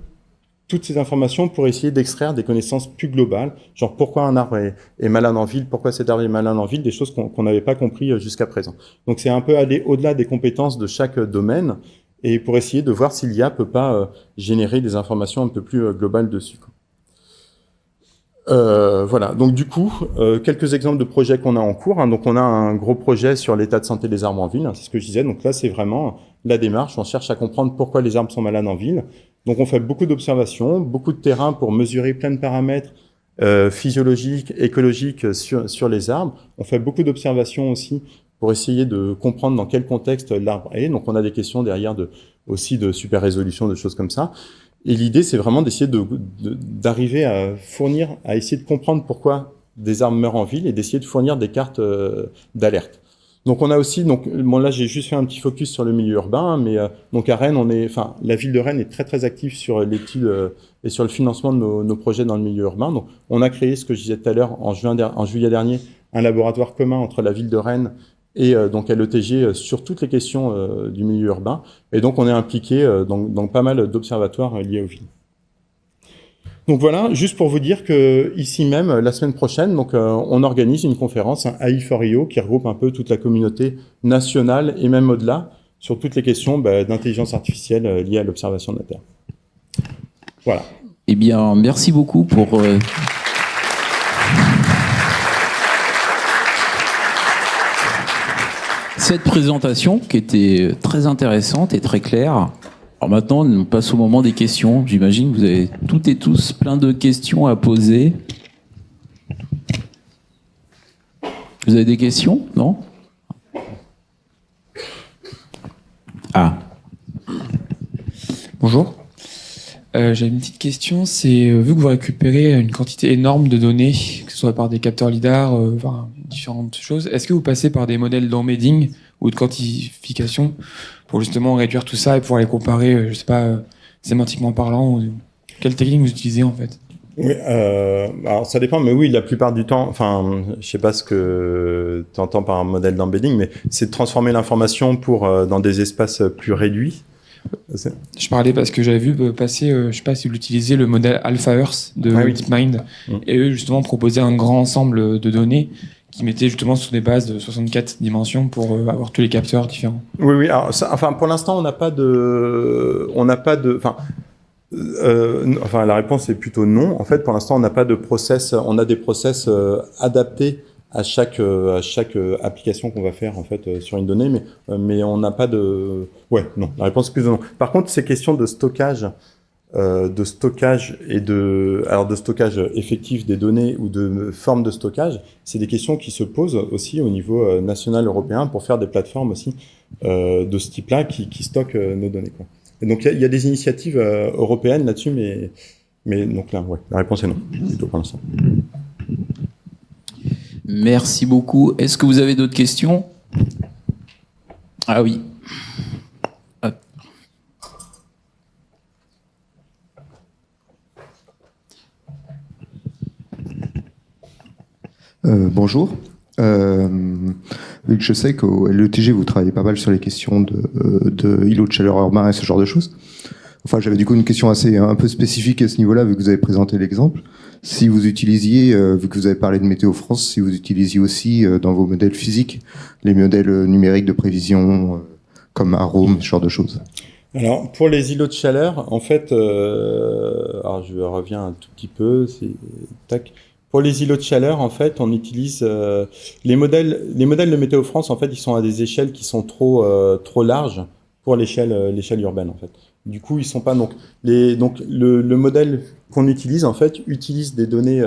toutes ces informations pour essayer d'extraire des connaissances plus globales, genre pourquoi un arbre est malade en ville, pourquoi cet arbre est malade en ville, des choses qu'on n'avait pas compris jusqu'à présent. Donc c'est un peu aller au-delà des compétences de chaque domaine et pour essayer de voir si l'IA peut pas générer des informations un peu plus globales dessus. Voilà, donc du coup, quelques exemples de projets qu'on a en cours. Donc on a un gros projet sur l'état de santé des arbres en ville, c'est ce que je disais. Donc là, c'est vraiment la démarche, on cherche à comprendre pourquoi les arbres sont malades en ville. Donc on fait beaucoup d'observations, beaucoup de terrain pour mesurer plein de paramètres physiologiques, écologiques sur les arbres. On fait beaucoup d'observations aussi pour essayer de comprendre dans quel contexte l'arbre est. Donc on a des questions derrière aussi de super résolution, de choses comme ça. Et l'idée, c'est vraiment d'essayer d'arriver à essayer de comprendre pourquoi des arbres meurent en ville et d'essayer de fournir des cartes d'alerte. Donc on a aussi, là j'ai juste fait un petit focus sur le milieu urbain, mais donc à Rennes, la ville de Rennes est très très active sur l'étude et sur le financement de nos projets dans le milieu urbain. Donc on a créé, ce que je disais tout à l'heure, en juillet dernier, un laboratoire commun entre la ville de Rennes et donc à l'ETG sur toutes les questions du milieu urbain. Et donc on est impliqué dans pas mal d'observatoires liés aux villes. Donc voilà, juste pour vous dire que ici même, la semaine prochaine, on organise une conférence, un AI4IO, qui regroupe un peu toute la communauté nationale et même au-delà, sur toutes les questions d'intelligence artificielle liées à l'observation de la Terre. Voilà. Eh bien, merci beaucoup pour... cette présentation qui était très intéressante et très claire. Alors maintenant, on passe au moment des questions. J'imagine que vous avez toutes et tous plein de questions à poser. Vous avez des questions? Non? Ah. Bonjour. J'ai une petite question, c'est vu que vous récupérez une quantité énorme de données, que ce soit par des capteurs LiDAR, différentes choses, est-ce que vous passez par des modèles d'embedding ou de quantification pour justement réduire tout ça et pouvoir les comparer, je sais pas, sémantiquement parlant, ou quelle technique vous utilisez en fait? Oui, alors ça dépend, mais oui, la plupart du temps, enfin, je sais pas ce que tu entends par un modèle d'embedding, mais c'est de transformer l'information dans des espaces plus réduits. Je parlais parce que j'avais vu passer, je sais pas si vous l'utilisez, le modèle AlphaEarth de DeepMind, et eux justement proposaient un grand ensemble de données qui mettaient justement sur des bases de 64 dimensions pour avoir tous les capteurs différents. Oui, oui. Alors, pour l'instant, on n'a pas de, la réponse est plutôt non. En fait, pour l'instant, on n'a pas de process. On a des process adaptés à chaque application qu'on va faire en fait sur une donnée, mais on n'a pas de. Ouais, non. La réponse est plutôt non. Par contre, ces questions de stockage et de stockage effectif des données ou de forme de stockage, c'est des questions qui se posent aussi au niveau national européen pour faire des plateformes aussi de ce type-là qui stockent nos données, quoi. Et donc il y a des initiatives européennes là-dessus, mais donc là, ouais, la réponse est non, plutôt pour l'instant. Merci beaucoup. Est-ce que vous avez d'autres questions? Ah oui. Bonjour. Vu que je sais qu'au LETG, vous travaillez pas mal sur les questions de îlots de chaleur urbains et ce genre de choses. Enfin, j'avais du coup une question un peu spécifique à ce niveau-là, vu que vous avez présenté l'exemple. Si vous utilisiez, vu que vous avez parlé de Météo France, si vous utilisiez aussi dans vos modèles physiques les modèles numériques de prévision, comme Arome, ce genre de choses. Alors, pour les îlots de chaleur, en fait, alors je reviens un tout petit peu, tac. Pour les îlots de chaleur, en fait, on utilise les modèles de Météo France. En fait, ils sont à des échelles qui sont trop larges pour l'échelle urbaine, en fait. Du coup, ils sont pas donc le modèle qu'on utilise, en fait, utilise des données,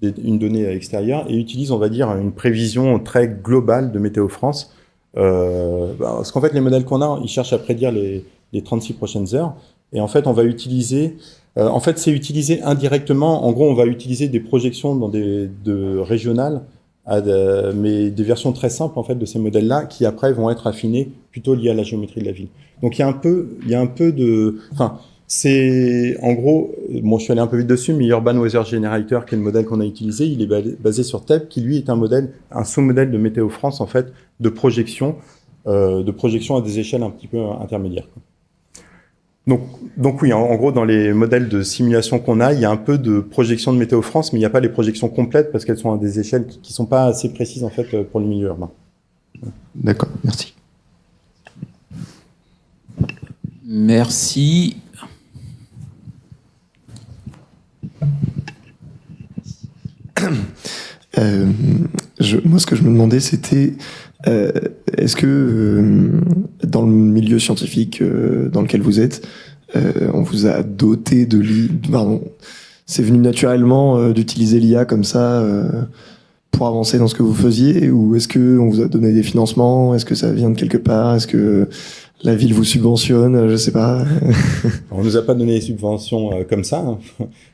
une donnée extérieure et utilise, on va dire, une prévision très globale de Météo France. Parce qu'en fait, les modèles qu'on a, ils cherchent à prédire les 36 prochaines heures. Et en fait, on va utiliser, c'est utilisé indirectement. En gros, on va utiliser des projections de régionales, mais des versions très simples, en fait, de ces modèles-là, qui après vont être affinées plutôt liées à la géométrie de la ville. Donc, il y a un peu de, c'est, en gros, bon, je suis allé un peu vite dessus, mais Urban Weather Generator, qui est le modèle qu'on a utilisé, il est basé sur TEP, qui lui est un sous-modèle de Météo France, en fait, de projection à des échelles un petit peu intermédiaires. Donc oui, en gros, dans les modèles de simulation qu'on a, il y a un peu de projection de Météo France, mais il n'y a pas les projections complètes parce qu'elles sont à des échelles qui sont pas assez précises, en fait, pour le milieu urbain. D'accord, merci. Merci. Moi, ce que je me demandais, c'était est-ce que dans le milieu scientifique dans lequel vous êtes, on vous a doté de c'est venu naturellement d'utiliser l'IA comme ça pour avancer dans ce que vous faisiez, ou est-ce que on vous a donné des financements? Est-ce que ça vient de quelque part? Est-ce que la ville vous subventionne? Je sais pas. On nous a pas donné des subventions comme ça, hein.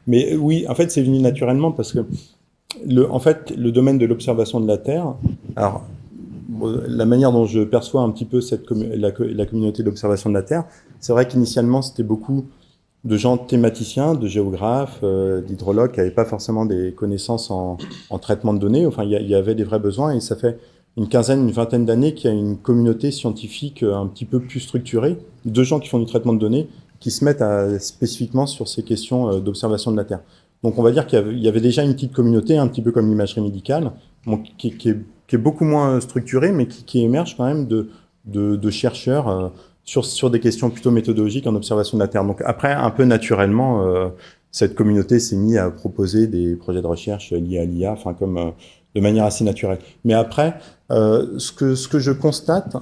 Mais oui, en fait, c'est venu naturellement parce que le domaine de l'observation de la Terre, alors la manière dont je perçois un petit peu la communauté de l'observation de la Terre, c'est vrai qu'initialement c'était beaucoup de gens thématiciens, de géographes, d'hydrologues qui n'avaient pas forcément des connaissances en traitement de données. Enfin, il y avait des vrais besoins et ça fait une vingtaine d'années qu'il y a une communauté scientifique un petit peu plus structurée, de gens qui font du traitement de données, qui se mettent spécifiquement sur ces questions d'observation de la Terre. Donc on va dire qu'il y avait déjà une petite communauté, un petit peu comme l'imagerie médicale, qui est beaucoup moins structurée, mais qui émerge quand même de chercheurs sur des questions plutôt méthodologiques en observation de la Terre. Donc après, un peu naturellement, cette communauté s'est mise à proposer des projets de recherche liés à l'IA, enfin comme de manière assez naturelle. Mais après, ce que je constate,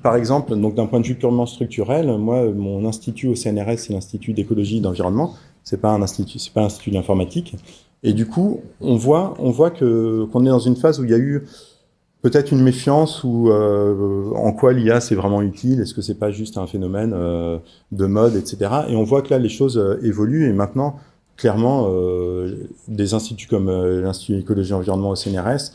par exemple, donc d'un point de vue purement structurel, moi, mon institut au CNRS, c'est l'Institut d'écologie et d'environnement. C'est pas un institut d'informatique. Et du coup, on voit qu'on est dans une phase où il y a eu peut-être une méfiance ou en quoi l'IA c'est vraiment utile. Est-ce que c'est pas juste un phénomène de mode, etc. Et on voit que là les choses évoluent et maintenant clairement des instituts comme l'Institut d'écologie et environnement au CNRS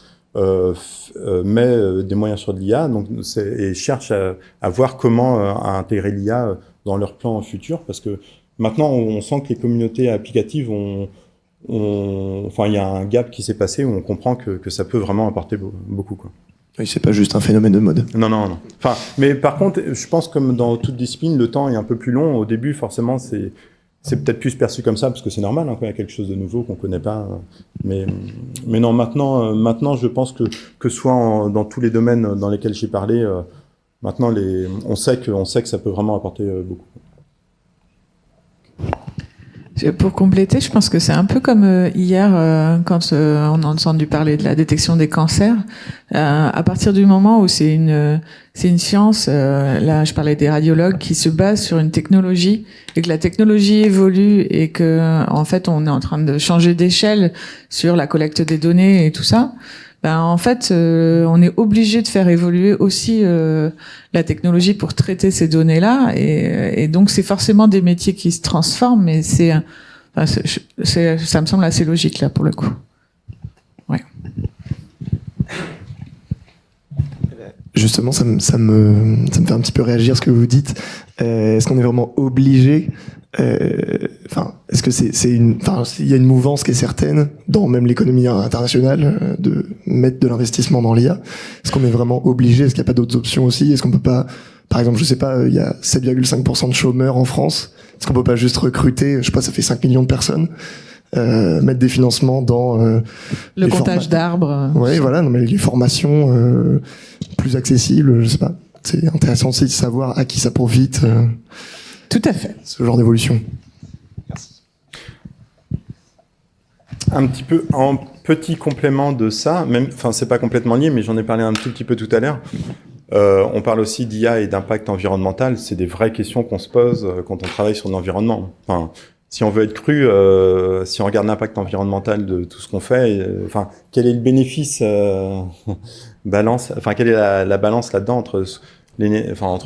met des moyens sur de l'IA et cherche à voir comment intégrer l'IA dans leurs plans futurs parce que maintenant on sent que les communautés applicatives il y a un gap qui s'est passé où on comprend que ça peut vraiment apporter beaucoup, quoi. Oui, c'est pas juste un phénomène de mode. Non. Enfin, mais par contre, je pense comme dans toute discipline, le temps est un peu plus long. Au début, forcément, c'est peut-être plus perçu comme ça parce que c'est normal, hein, quand il y a quelque chose de nouveau qu'on connaît pas. Mais non, maintenant, je pense que soit dans tous les domaines dans lesquels j'ai parlé, maintenant on sait que ça peut vraiment apporter beaucoup. Pour compléter, je pense que c'est un peu comme hier, quand on a entendu parler de la détection des cancers. À partir du moment où c'est une science, là je parlais des radiologues qui se basent sur une technologie et que la technologie évolue et que en fait on est en train de changer d'échelle sur la collecte des données et tout ça. En fait, on est obligé de faire évoluer aussi la technologie pour traiter ces données-là, et donc c'est forcément des métiers qui se transforment, mais ça me semble assez logique là pour le coup. Ouais. Justement, ça me fait un petit peu réagir ce que vous dites. Est-ce qu'on est vraiment obligé est-ce que il y a une mouvance qui est certaine dans même l'économie internationale de mettre de l'investissement dans l'IA. Est-ce qu'on est vraiment obligé? Est-ce qu'il n'y a pas d'autres options aussi? Est-ce qu'on peut pas, par exemple, je sais pas, il y a 7,5% de chômeurs en France. Est-ce qu'on peut pas juste recruter, je sais pas, ça fait 5 millions de personnes, mettre des financements dans le comptage d'arbres. Ouais, voilà, non mais les formations plus accessibles, je sais pas. C'est intéressant aussi de savoir à qui ça profite. Tout à fait. Ce genre d'évolution. Un petit peu en petit complément de ça, même, enfin c'est pas complètement lié, mais j'en ai parlé un tout petit peu tout à l'heure. On parle aussi d'IA et d'impact environnemental. C'est des vraies questions qu'on se pose quand on travaille sur l'environnement. Enfin, si on veut être cru, si on regarde l'impact environnemental de tout ce qu'on fait, enfin, quel est le bénéfice balance, enfin, quelle est la balance là-dedans entre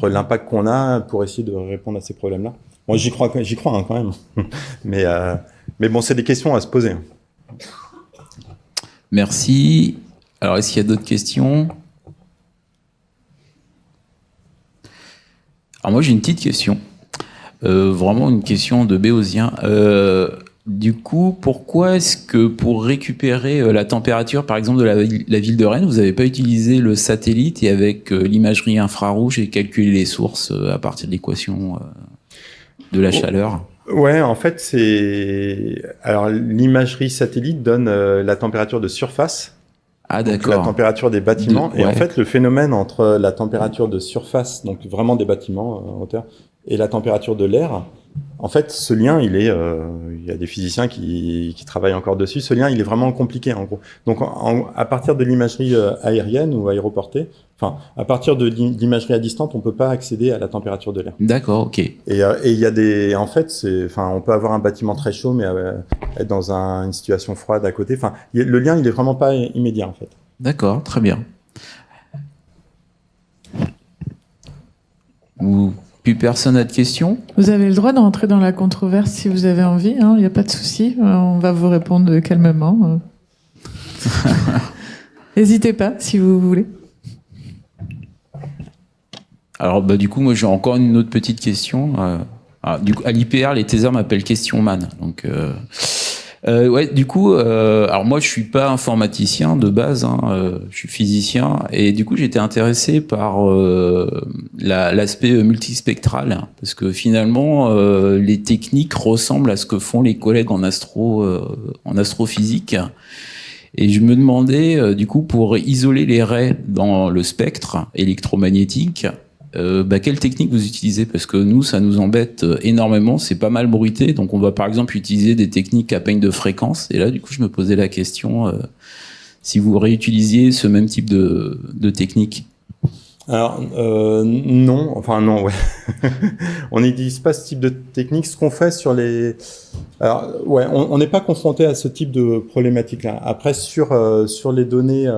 l'impact qu'on a pour essayer de répondre à ces problèmes-là. Moi, j'y crois hein, quand même. mais bon, c'est des questions à se poser. Merci. Alors, est-ce qu'il y a d'autres questions? Alors moi, j'ai une petite question. Vraiment une question de Béotien. Du coup, pourquoi est-ce que pour récupérer la température, par exemple, de la ville de Rennes, vous n'avez pas utilisé le satellite et avec l'imagerie infrarouge et calculé les sources à partir de l'équation de la chaleur? Ouais, en fait, alors l'imagerie satellite donne la température de surface. Ah, d'accord. La température des bâtiments. Et en fait, le phénomène entre la température de surface, donc vraiment des bâtiments en hauteur, et la température de l'air, en fait, ce lien, il y a des physiciens qui travaillent encore dessus. Ce lien, il est vraiment compliqué, en gros. Donc, à partir de l'imagerie aérienne ou aéroportée, enfin, à partir de l'imagerie à distance, on peut pas accéder à la température de l'air. D'accord, ok. Et il y a en fait, on peut avoir un bâtiment très chaud, mais être dans une situation froide à côté. Enfin, le lien, il est vraiment pas immédiat, en fait. D'accord, très bien. Plus personne n'a de questions? Vous avez le droit d'entrer dans la controverse si vous avez envie, il n'y a pas de souci. On va vous répondre calmement. N'hésitez pas si vous voulez. Alors, du coup, moi, j'ai encore une autre petite question. Du coup, à l'IPR, les thésards m'appellent Question Man. Donc, du coup, alors moi, je suis pas informaticien de base, je suis physicien, et du coup, j'étais intéressé par l'aspect multispectral, parce que finalement, les techniques ressemblent à ce que font les collègues en astrophysique. Et je me demandais, du coup, pour isoler les raies dans le spectre électromagnétique, quelle technique vous utilisez? Parce que nous, ça nous embête énormément, c'est pas mal bruité, donc on va par exemple utiliser des techniques à peigne de fréquence, et là du coup je me posais la question si vous réutilisiez ce même type de technique. Alors non, ouais. On n'utilise pas ce type de technique. Ce qu'on fait sur on n'est pas confronté à ce type de problématique-là. Après sur les données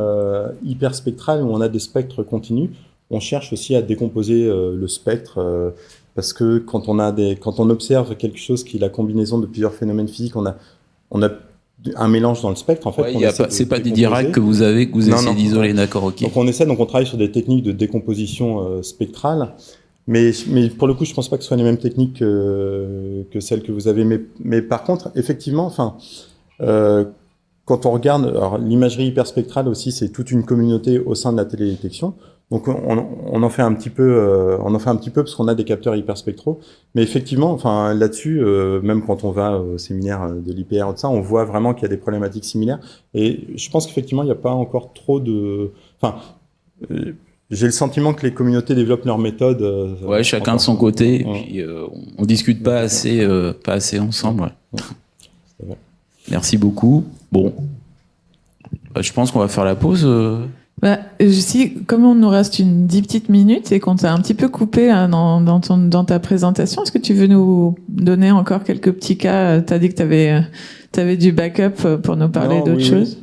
hyperspectrales où on a des spectres continus, on cherche aussi à décomposer le spectre parce que quand on observe quelque chose qui est la combinaison de plusieurs phénomènes physiques, on a un mélange dans le spectre en fait. C'est pas des Dirac que vous essayez d'isoler, d'accord, ok. Donc on travaille sur des techniques de décomposition spectrale, mais pour le coup je pense pas que ce soit les mêmes techniques que celles que vous avez. Mais par contre effectivement, quand on regarde, alors l'imagerie hyperspectrale aussi, c'est toute une communauté au sein de la télédétection. Donc on en fait un petit peu, parce qu'on a des capteurs hyperspectraux. Mais effectivement, là-dessus, même quand on va au séminaire de l'IPR, tout ça, on voit vraiment qu'il y a des problématiques similaires. Et je pense qu'effectivement, il n'y a pas encore trop de, j'ai le sentiment que les communautés développent leurs méthodes. Ouais, chacun de son côté. Et puis on discute pas assez ensemble. Ouais. Merci beaucoup. Bon, je pense qu'on va faire la pause. Comme on nous reste 10 petites minutes et qu'on t'a un petit peu coupé dans ta présentation, est-ce que tu veux nous donner encore quelques petits cas? T'as dit que t'avais du backup pour nous parler d'autres choses.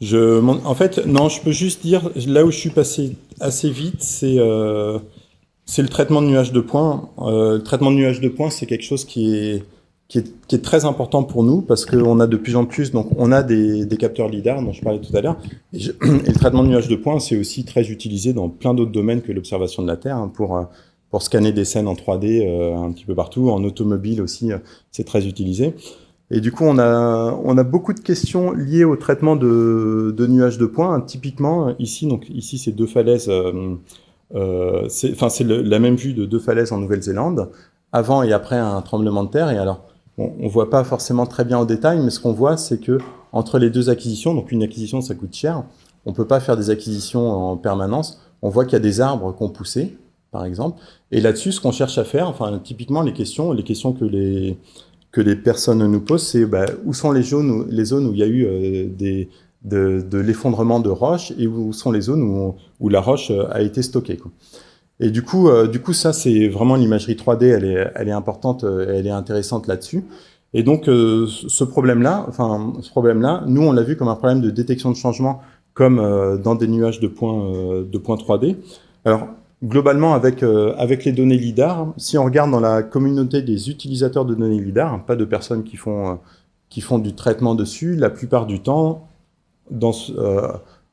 En fait, non, je peux juste dire, là où je suis passé assez vite, c'est le traitement de nuages de points. Le traitement de nuages de points, c'est quelque chose qui est très important pour nous parce qu'on a de plus en plus, donc on a des capteurs LIDAR dont je parlais tout à l'heure, et le traitement de nuages de points, c'est aussi très utilisé dans plein d'autres domaines que l'observation de la Terre pour scanner des scènes en 3D un petit peu partout. En automobile aussi, c'est très utilisé. Et du coup, on a beaucoup de questions liées au traitement de nuages de points. Typiquement, ici, c'est deux falaises. C'est la même vue de deux falaises en Nouvelle-Zélande, avant et après un tremblement de terre. Et alors, on voit pas forcément très bien au détail, mais ce qu'on voit, c'est que entre les deux acquisitions, donc une acquisition, ça coûte cher. On peut pas faire des acquisitions en permanence. On voit qu'il y a des arbres qui ont poussé, par exemple. Et là-dessus, ce qu'on cherche à faire, enfin, typiquement, les questions que les personnes nous posent, c'est où sont les zones où il y a eu de l'effondrement de roches et où sont les zones où la roche a été stockée, quoi. Et du coup, ça, c'est vraiment l'imagerie 3D, elle est importante, elle est intéressante là-dessus. Et donc, ce problème-là, nous, on l'a vu comme un problème de détection de changement, comme dans des nuages de points 3D. Alors, globalement, avec les données LIDAR, si on regarde dans la communauté des utilisateurs de données LIDAR, pas de personnes qui font du traitement dessus, la plupart du temps,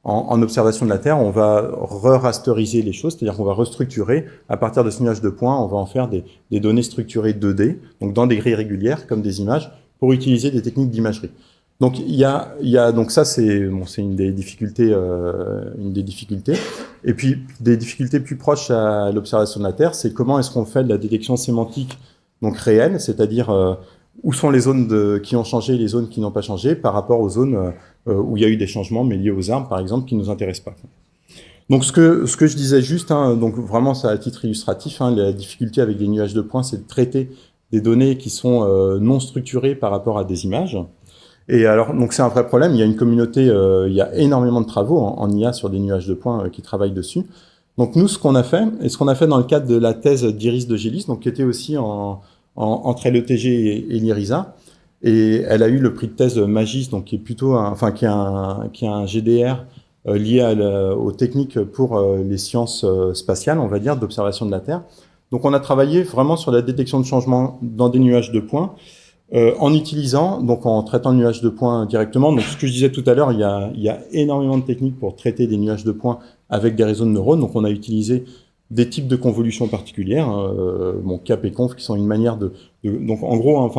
en observation de la Terre, on va re-rasteriser les choses, c'est-à-dire qu'on va restructurer. À partir de ce nuage de points, on va en faire des données structurées 2D, donc dans des grilles régulières, comme des images, pour utiliser des techniques d'imagerie. Donc donc ça c'est une des difficultés, Et puis des difficultés plus proches à l'observation de la Terre, c'est comment est-ce qu'on fait de la détection sémantique donc réelle, c'est-à-dire où sont les zones qui ont changé et les zones qui n'ont pas changé par rapport aux zones où il y a eu des changements, mais liés aux arbres, par exemple, qui nous intéressent pas. Donc, ce que je disais juste, donc vraiment, ça à titre illustratif, la difficulté avec les nuages de points, c'est de traiter des données qui sont non structurées par rapport à des images. Et alors, donc c'est un vrai problème. Il y a une communauté, il y a énormément de travaux en IA sur des nuages de points qui travaillent dessus. Donc, nous, ce qu'on a fait dans le cadre de la thèse d'Iris de Gélis, donc qui était aussi entre LETG et l'IRISA, et elle a eu le prix de thèse Magis, donc qui est plutôt qui a un GDR lié aux techniques pour les sciences spatiales, on va dire, d'observation de la Terre. Donc on a travaillé vraiment sur la détection de changements dans des nuages de points, en traitant le nuage de points directement. Donc ce que je disais tout à l'heure, il y a énormément de techniques pour traiter des nuages de points avec des réseaux de neurones. Donc on a utilisé des types de convolutions particulières, CAP et conf, qui sont une manière donc en gros, je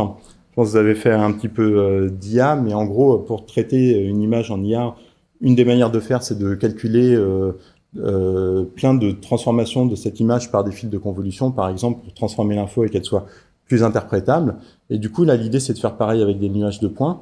pense que vous avez fait un petit peu d'IA, mais en gros, pour traiter une image en IA, une des manières de faire, c'est de calculer plein de transformations de cette image par des fils de convolution, par exemple, pour transformer l'info et qu'elle soit plus interprétable. Et du coup, là, l'idée, c'est de faire pareil avec des nuages de points.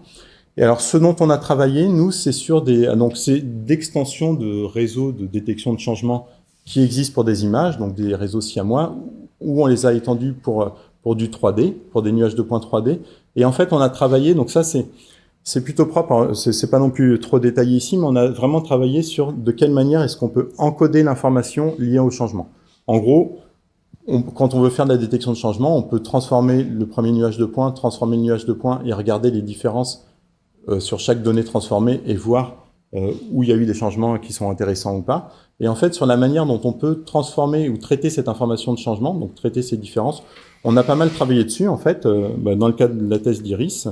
Et alors, ce dont on a travaillé, nous, c'est sur c'est d'extension de réseaux de détection de changement qui existent pour des images, donc des réseaux siamois, où on les a étendus pour du 3D, pour des nuages de points 3D. Et en fait, on a travaillé, donc ça, c'est plutôt propre, c'est pas non plus trop détaillé ici, mais on a vraiment travaillé sur de quelle manière est-ce qu'on peut encoder l'information liée au changement. En gros, quand on veut faire de la détection de changement, on peut transformer le premier nuage de points, transformer le nuage de points et regarder les différences sur chaque donnée transformée et voir où il y a eu des changements qui sont intéressants ou pas. Et en fait, sur la manière dont on peut transformer ou traiter cette information de changement, donc traiter ces différences, on a pas mal travaillé dessus, en fait, dans le cadre de la thèse d'Iris.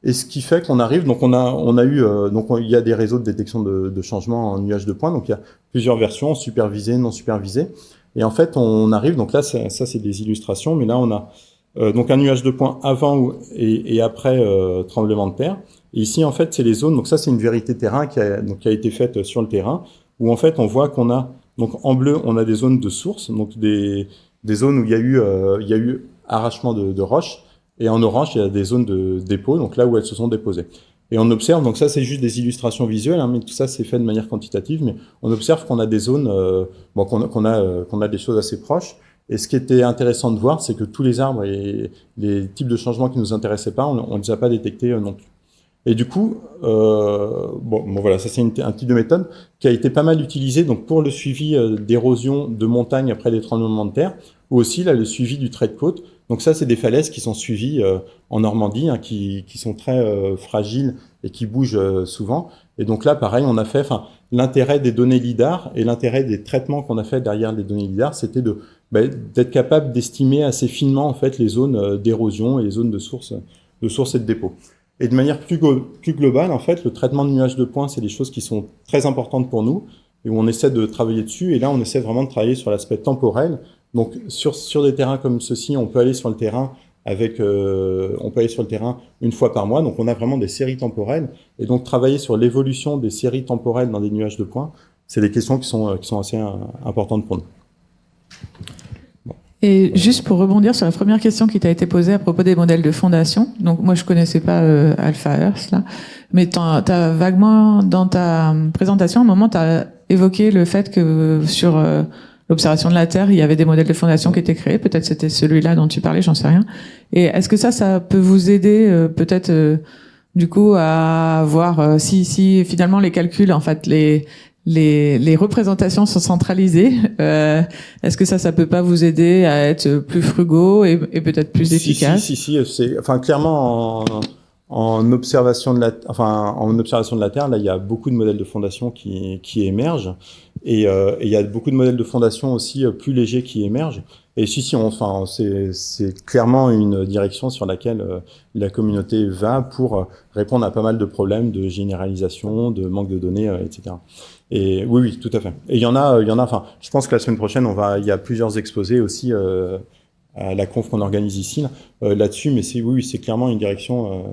Et ce qui fait qu'on arrive, donc il y a des réseaux de détection de changement en nuage de points, donc il y a plusieurs versions, supervisées, non supervisées. Et en fait, on arrive, donc là, ça c'est des illustrations, mais là, on a donc un nuage de points avant et après tremblement de terre. Et ici, en fait, c'est les zones, donc ça, c'est une vérité terrain qui a été faite sur le terrain, où en fait, on voit qu'on a, donc en bleu, on a des zones de source, donc des zones où il y a eu arrachement de roches, et en orange, il y a des zones de dépôt, donc là où elles se sont déposées. Et on observe, donc ça c'est juste des illustrations visuelles, mais tout ça c'est fait de manière quantitative, mais on observe qu'on a des zones, qu'on a des choses assez proches. Et ce qui était intéressant de voir, c'est que tous les arbres et les types de changements qui nous intéressaient pas, on les a pas détectés non plus. Et du coup, voilà, ça c'est un type de méthode qui a été pas mal utilisé donc pour le suivi d'érosion de montagnes après les tremblements de terre, ou aussi là le suivi du trait de côte. Donc ça, c'est des falaises qui sont suivies en Normandie, qui sont très fragiles et qui bougent souvent. Et donc là, pareil, on a fait, l'intérêt des données LIDAR et l'intérêt des traitements qu'on a fait derrière les données LIDAR, c'était d'être capable d'estimer assez finement en fait les zones d'érosion et les zones de source et de dépôt. Et de manière plus globale, en fait, le traitement de nuages de points, c'est des choses qui sont très importantes pour nous et où on essaie de travailler dessus. Et là, on essaie vraiment de travailler sur l'aspect temporel. Donc sur des terrains comme ceci, on peut aller sur le terrain une fois par mois. Donc on a vraiment des séries temporelles, et donc travailler sur l'évolution des séries temporelles dans des nuages de points, c'est des questions qui sont assez importantes pour nous. Et juste pour rebondir sur la première question qui t'a été posée à propos des modèles de fondation. Donc moi je connaissais pas Alpha Earth là, mais t'as vaguement dans ta présentation, à un moment t'as évoqué le fait que sur l'observation de la Terre, il y avait des modèles de fondation qui étaient créés. Peut-être c'était celui-là dont tu parlais, j'en sais rien. Et est-ce que ça peut vous aider peut-être du coup à voir si finalement les calculs, en fait les représentations sont centralisées. Est-ce que ça peut pas vous aider à être plus frugaux et peut-être plus efficace? Si, c'est, enfin, clairement, en observation de la Terre, là, il y a beaucoup de modèles de fondation qui émergent. Et il y a beaucoup de modèles de fondation aussi plus légers qui émergent. Et c'est clairement une direction sur laquelle la communauté va pour répondre à pas mal de problèmes de généralisation, de manque de données, etc. Et oui, tout à fait. Et il y en a. Enfin, je pense que la semaine prochaine, il y a plusieurs exposés aussi à la conf qu'on organise ici là-dessus. Mais c'est clairement une direction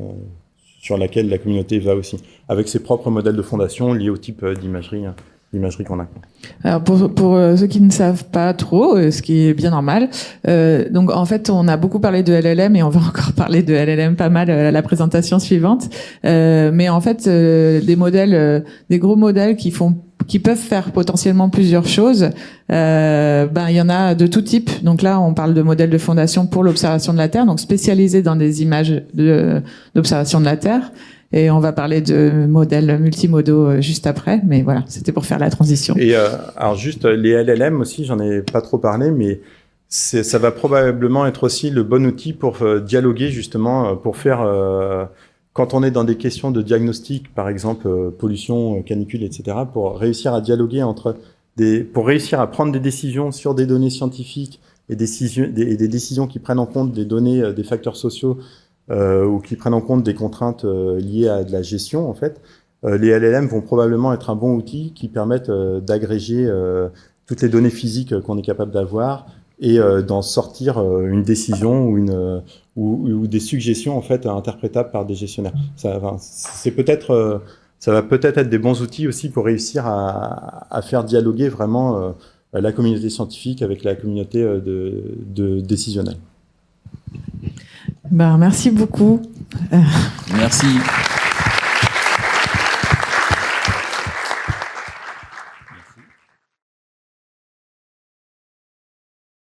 sur laquelle la communauté va aussi, avec ses propres modèles de fondation liés au type d'imagerie qu'on a. Alors pour ceux qui ne savent pas trop, ce qui est bien normal, donc en fait on a beaucoup parlé de LLM et on va encore parler de LLM pas mal à la présentation suivante, mais en fait des modèles, des gros modèles qui peuvent faire potentiellement plusieurs choses, il y en a de tout type. Donc là on parle de modèles de fondation pour l'observation de la Terre, donc spécialisés dans des images d'observation de la Terre. Et on va parler de modèles multimodaux juste après, mais voilà, c'était pour faire la transition. Et alors juste les LLM aussi, j'en ai pas trop parlé, mais ça va probablement être aussi le bon outil pour dialoguer justement, pour faire quand on est dans des questions de diagnostic, par exemple pollution, canicule, etc., pour réussir à dialoguer pour réussir à prendre des décisions sur des données scientifiques et des décisions qui prennent en compte des données, des facteurs sociaux. Ou qui prennent en compte des contraintes liées à de la gestion, en fait, les LLM vont probablement être un bon outil qui permettent d'agréger toutes les données physiques qu'on est capable d'avoir et d'en sortir une décision ou des suggestions en fait interprétables par des gestionnaires. Ça va peut-être être des bons outils aussi pour réussir à faire dialoguer vraiment la communauté scientifique avec la communauté de décisionnelle. Merci beaucoup. Merci.